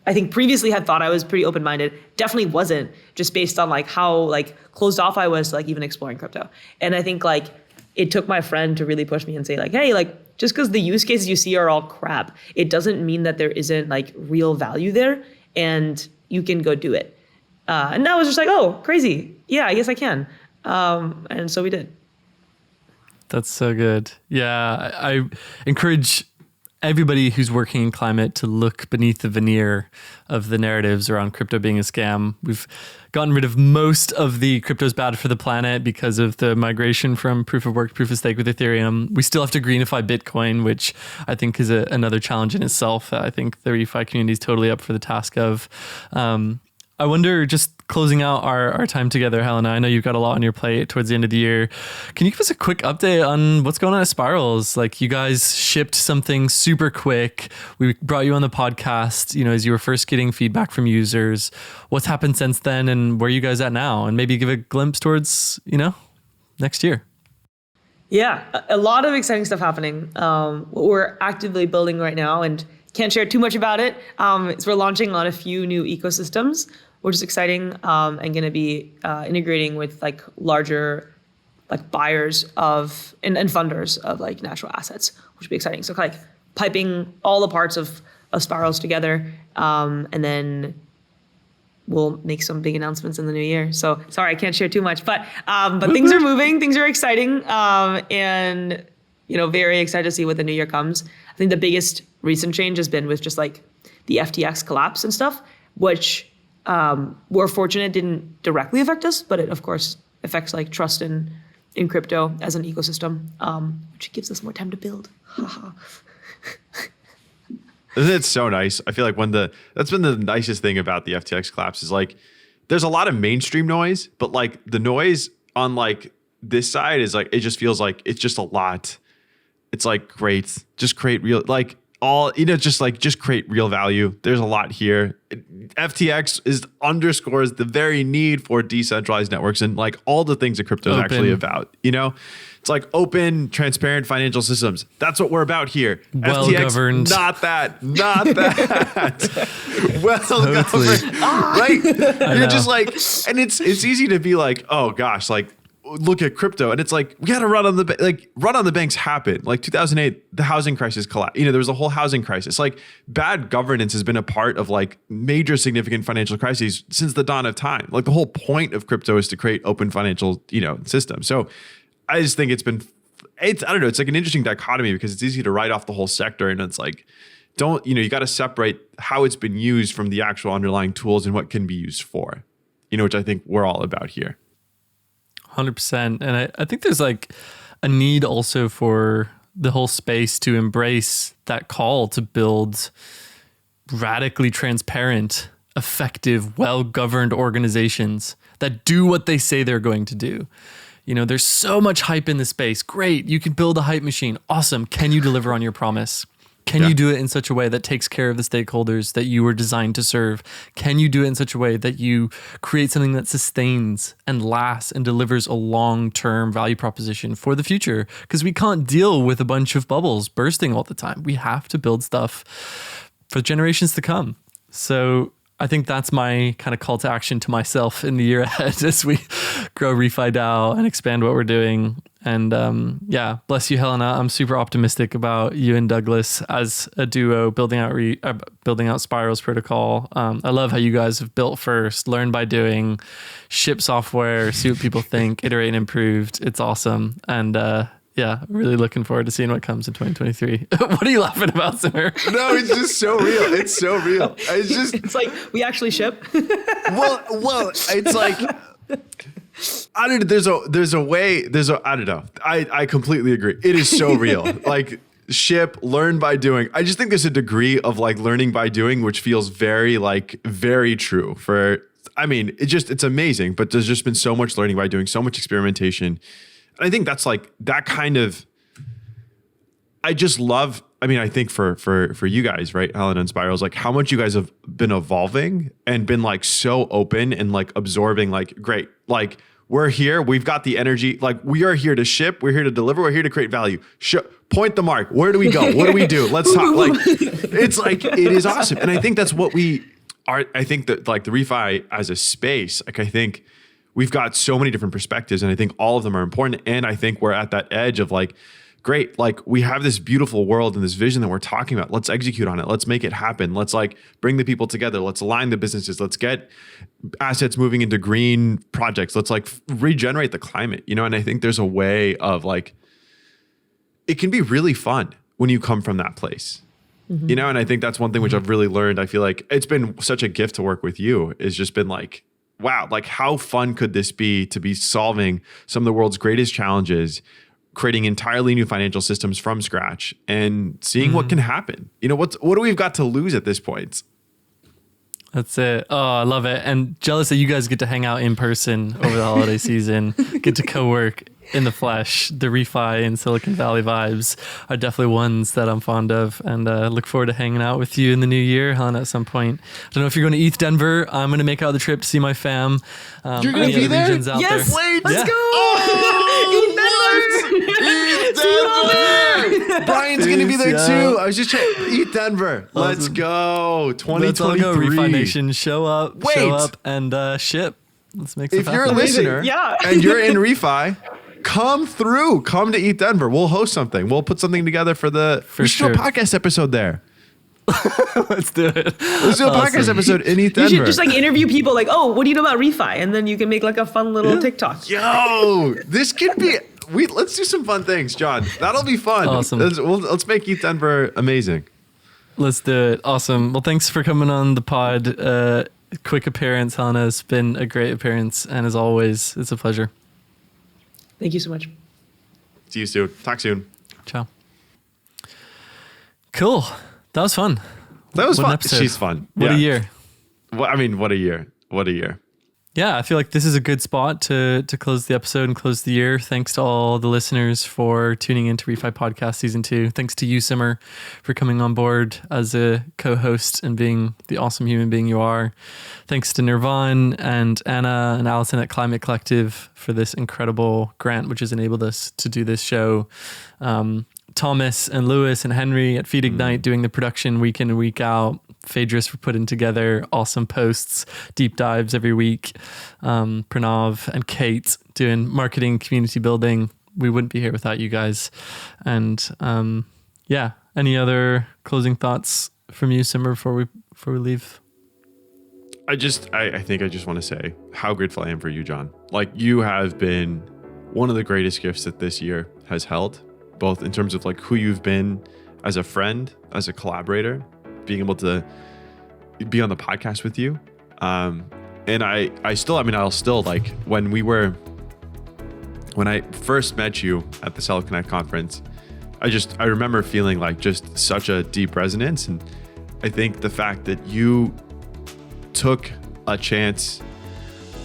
I think previously had thought I was pretty open-minded, definitely wasn't, just based on like how like closed off I was to like even exploring crypto. And I think like it took my friend to really push me and say like, hey, like just because the use cases you see are all crap, it doesn't mean that there isn't like real value there and you can go do it. And I was just like, oh, crazy. Yeah, I guess I can. And so we did. That's so good. Yeah, I encourage everybody who's working in climate to look beneath the veneer of the narratives around crypto being a scam. We've gotten rid of most of the crypto's bad for the planet because of the migration from proof of work, proof of stake with Ethereum. We still have to greenify Bitcoin, which I think is another challenge in itself. I think the Refi community is totally up for the task of. I wonder, just closing out our time together, Helena, I know you've got a lot on your plate towards the end of the year. Can you give us a quick update on what's going on at Spirals? Like you guys shipped something super quick. We brought you on the podcast, as you were first getting feedback from users. What's happened since then and where are you guys at now? And maybe give a glimpse towards, next year. Yeah, a lot of exciting stuff happening. We're actively building right now and can't share too much about it. So we're launching on a few new ecosystems, which is exciting, and going to be integrating with like larger like buyers of and funders of like natural assets, which will be exciting. So like piping all the parts of Spirals together, and then we'll make some big announcements in the new year. So sorry, I can't share too much, but things are moving, things are exciting, and very excited to see what the new year comes. I think the biggest recent change has been with just like the FTX collapse and stuff, which we're fortunate didn't directly affect us, but it of course affects like trust in crypto as an ecosystem, which gives us more time to build. Isn't it so nice? I feel like that's been the nicest thing about the FTX collapse is like, there's a lot of mainstream noise, but like the noise on like this side is like, it just feels like it's just a lot. It's like, great, just create real, like all, just create real value. There's a lot here. FTX underscores the very need for decentralized networks and like all the things that crypto is actually about, It's like open, transparent financial systems. That's what we're about here. Well-governed. FTX, not that. Well-governed. Right? You're just like, and it's easy to be like, oh gosh, like, look at crypto, and it's like we got to run on the banks happened. Like 2008, the housing crisis collapsed. There was a whole housing crisis. Like bad governance has been a part of like major significant financial crises since the dawn of time. Like the whole point of crypto is to create open financial, system. So I just think it's been I don't know. It's like an interesting dichotomy because it's easy to write off the whole sector, and it's like, you got to separate how it's been used from the actual underlying tools and what can be used for, which I think we're all about here. 100%. And I think there's like a need also for the whole space to embrace that call to build radically transparent, effective, well-governed organizations that do what they say they're going to do. There's so much hype in the space. Great. You can build a hype machine. Awesome. Can you deliver on your promise? Can you do it in such a way that takes care of the stakeholders that you were designed to serve? Can you do it in such a way that you create something that sustains and lasts and delivers a long-term value proposition for the future? Because we can't deal with a bunch of bubbles bursting all the time. We have to build stuff for generations to come. So I think that's my kind of call to action to myself in the year ahead as we grow Refi DAO and expand what we're doing. And bless you, Helena. I'm super optimistic about you and Douglas as a duo building out Spiral's protocol. I love how you guys have built first, learn by doing, ship software, see what people think, iterate and improved. It's awesome. And really looking forward to seeing what comes in 2023. What are you laughing about, Simar? No, it's just so real. It's so real. It's like we actually ship. well, it's like, I don't know. I don't know. I completely agree. It is so real. Like ship, learn by doing. I just think there's a degree of like learning by doing, which feels very true it's amazing, but there's just been so much learning by doing, so much experimentation. I think that's like that kind of, I just love, I think for you guys, right, Helena and Spirals, like how much you guys have been evolving and been like so open and like absorbing, like, great, like we're here, we've got the energy, like we are here to ship, we're here to deliver, we're here to create value. Point the mark. Where do we go? What do we do? Let's talk. Like, it's like, it is awesome. And I think that's what we are. I think that like the Refi as a space, like I think we've got so many different perspectives and I think all of them are important. And I think we're at that edge of like, great, like we have this beautiful world and this vision that we're talking about. Let's execute on it. Let's make it happen. Let's like bring the people together. Let's align the businesses. Let's get assets moving into green projects. Let's like regenerate the climate, and I think there's a way of like, it can be really fun when you come from that place, and I think that's one thing which I've really learned. I feel like it's been such a gift to work with you. It's just been like, wow, like how fun could this be to be solving some of the world's greatest challenges, creating entirely new financial systems from scratch and seeing what can happen. What do we've got to lose at this point? That's it. Oh, I love it. And jealous that you guys get to hang out in person over the holiday season, get to co-work in the flesh. The Refi and Silicon Valley vibes are definitely ones that I'm fond of, and look forward to hanging out with you in the new year, Helena, at some point. I don't know if you're going to ETH Denver. I'm going to make out the trip to see my fam. You're going to be there? Yes. There? Wait. Let's go. ETH Denver. Brian's going to be there too. I was just checking. ETH Denver. Let's go. 2023. Let's all go. Refi Nation, show up and ship. Let's make some If you're a listener and you're in Refi, come through. Come to ETH Denver. We'll host something. We'll put something together we should do a podcast episode there. Let's do it. Let's do a podcast episode in ETH Denver. You should just like interview people like, oh, what do you know about Refi? And then you can make like a fun little TikTok. Yo, this could be, let's do some fun things, John. That'll be fun. Awesome. Let's make ETH Denver amazing. Let's do it. Awesome. Well, thanks for coming on the pod. Quick appearance, Helena. It's been a great appearance. And as always, it's a pleasure. Thank you so much. See you soon. Talk soon. Ciao. Cool. That was fun. That was fun. Episode. She's fun. What a year. What a year. What a year. Yeah, I feel like this is a good spot to close the episode and close the year. Thanks to all the listeners for tuning into Refi Podcast Season 2. Thanks to you, Simar, for coming on board as a co-host and being the awesome human being you are. Thanks to Nirvan and Anna and Allison at Climate Collective for this incredible grant, which has enabled us to do this show. Thomas and Lewis and Henry at Feed Ignite doing the production week in and week out. Phaedrus for putting together awesome posts, deep dives every week. Pranav and Kate doing marketing, community building. We wouldn't be here without you guys. And any other closing thoughts from you, Simar, before we leave? I think I just want to say how grateful I am for you, John. Like, you have been one of the greatest gifts that this year has held. both in terms of like who you've been as a friend, as a collaborator, being able to be on the podcast with you. And I'll still like when I first met you at the CELO Connect conference, I remember feeling like just such a deep resonance. And I think the fact that you took a chance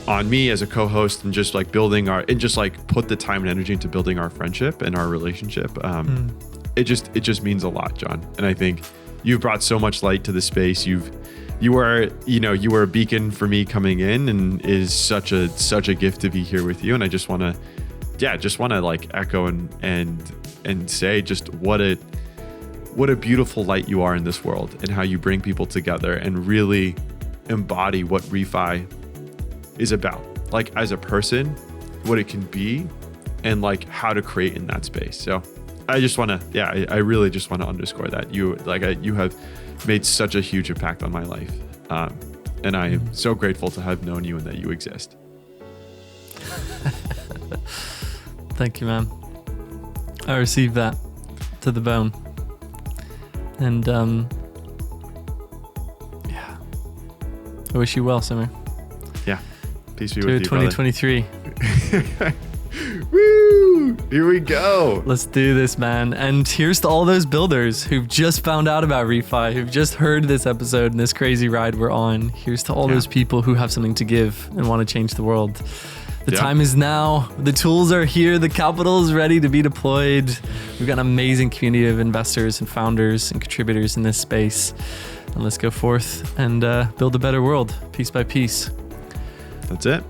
on me as a co-host and just like put the time and energy into building our friendship and our relationship. It just means a lot, John. And I think you've brought so much light to the space. You were a beacon for me coming in, and is such a gift to be here with you. And I just want to like echo and say just what a beautiful light you are in this world, and how you bring people together and really embody what Refi is about, like as a person, what it can be, and like how to create in that space. So I really just want to underscore that you have made such a huge impact on my life. And I am so grateful to have known you and that you exist. Thank you, man. I received that to the bone. And I wish you well, Simar. Yeah. Peace be with you, 2023. Woo! Here we go. Let's do this, man. And here's to all those builders who've just found out about Refi, who've just heard this episode and this crazy ride we're on. Here's to all those people who have something to give and want to change the world. The time is now. The tools are here. The capital is ready to be deployed. We've got an amazing community of investors and founders and contributors in this space. And let's go forth and build a better world, piece by piece. That's it.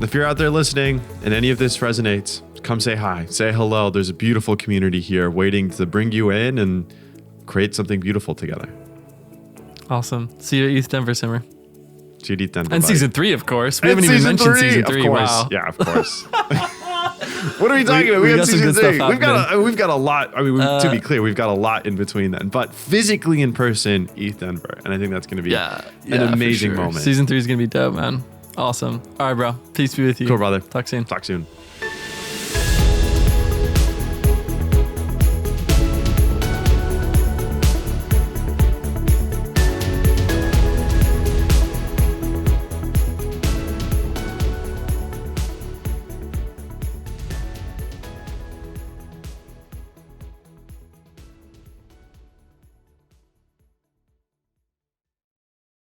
If you're out there listening and any of this resonates, come say hi, say hello. There's a beautiful community here waiting to bring you in and create something beautiful together. Awesome. See you at ETH Denver, Simar. See you at ETH Denver. And buddy. season 3, of course. We haven't even mentioned season 3. Wow. Yeah, of course. What are we talking about? We got season 3. We've got a lot. I mean, to be clear, we've got a lot in between then. But physically in person, ETH Denver. And I think that's going to be an amazing moment. Season 3 is going to be dope, man. Awesome. All right, bro. Peace be with you. Cool, brother. Talk soon. Talk soon.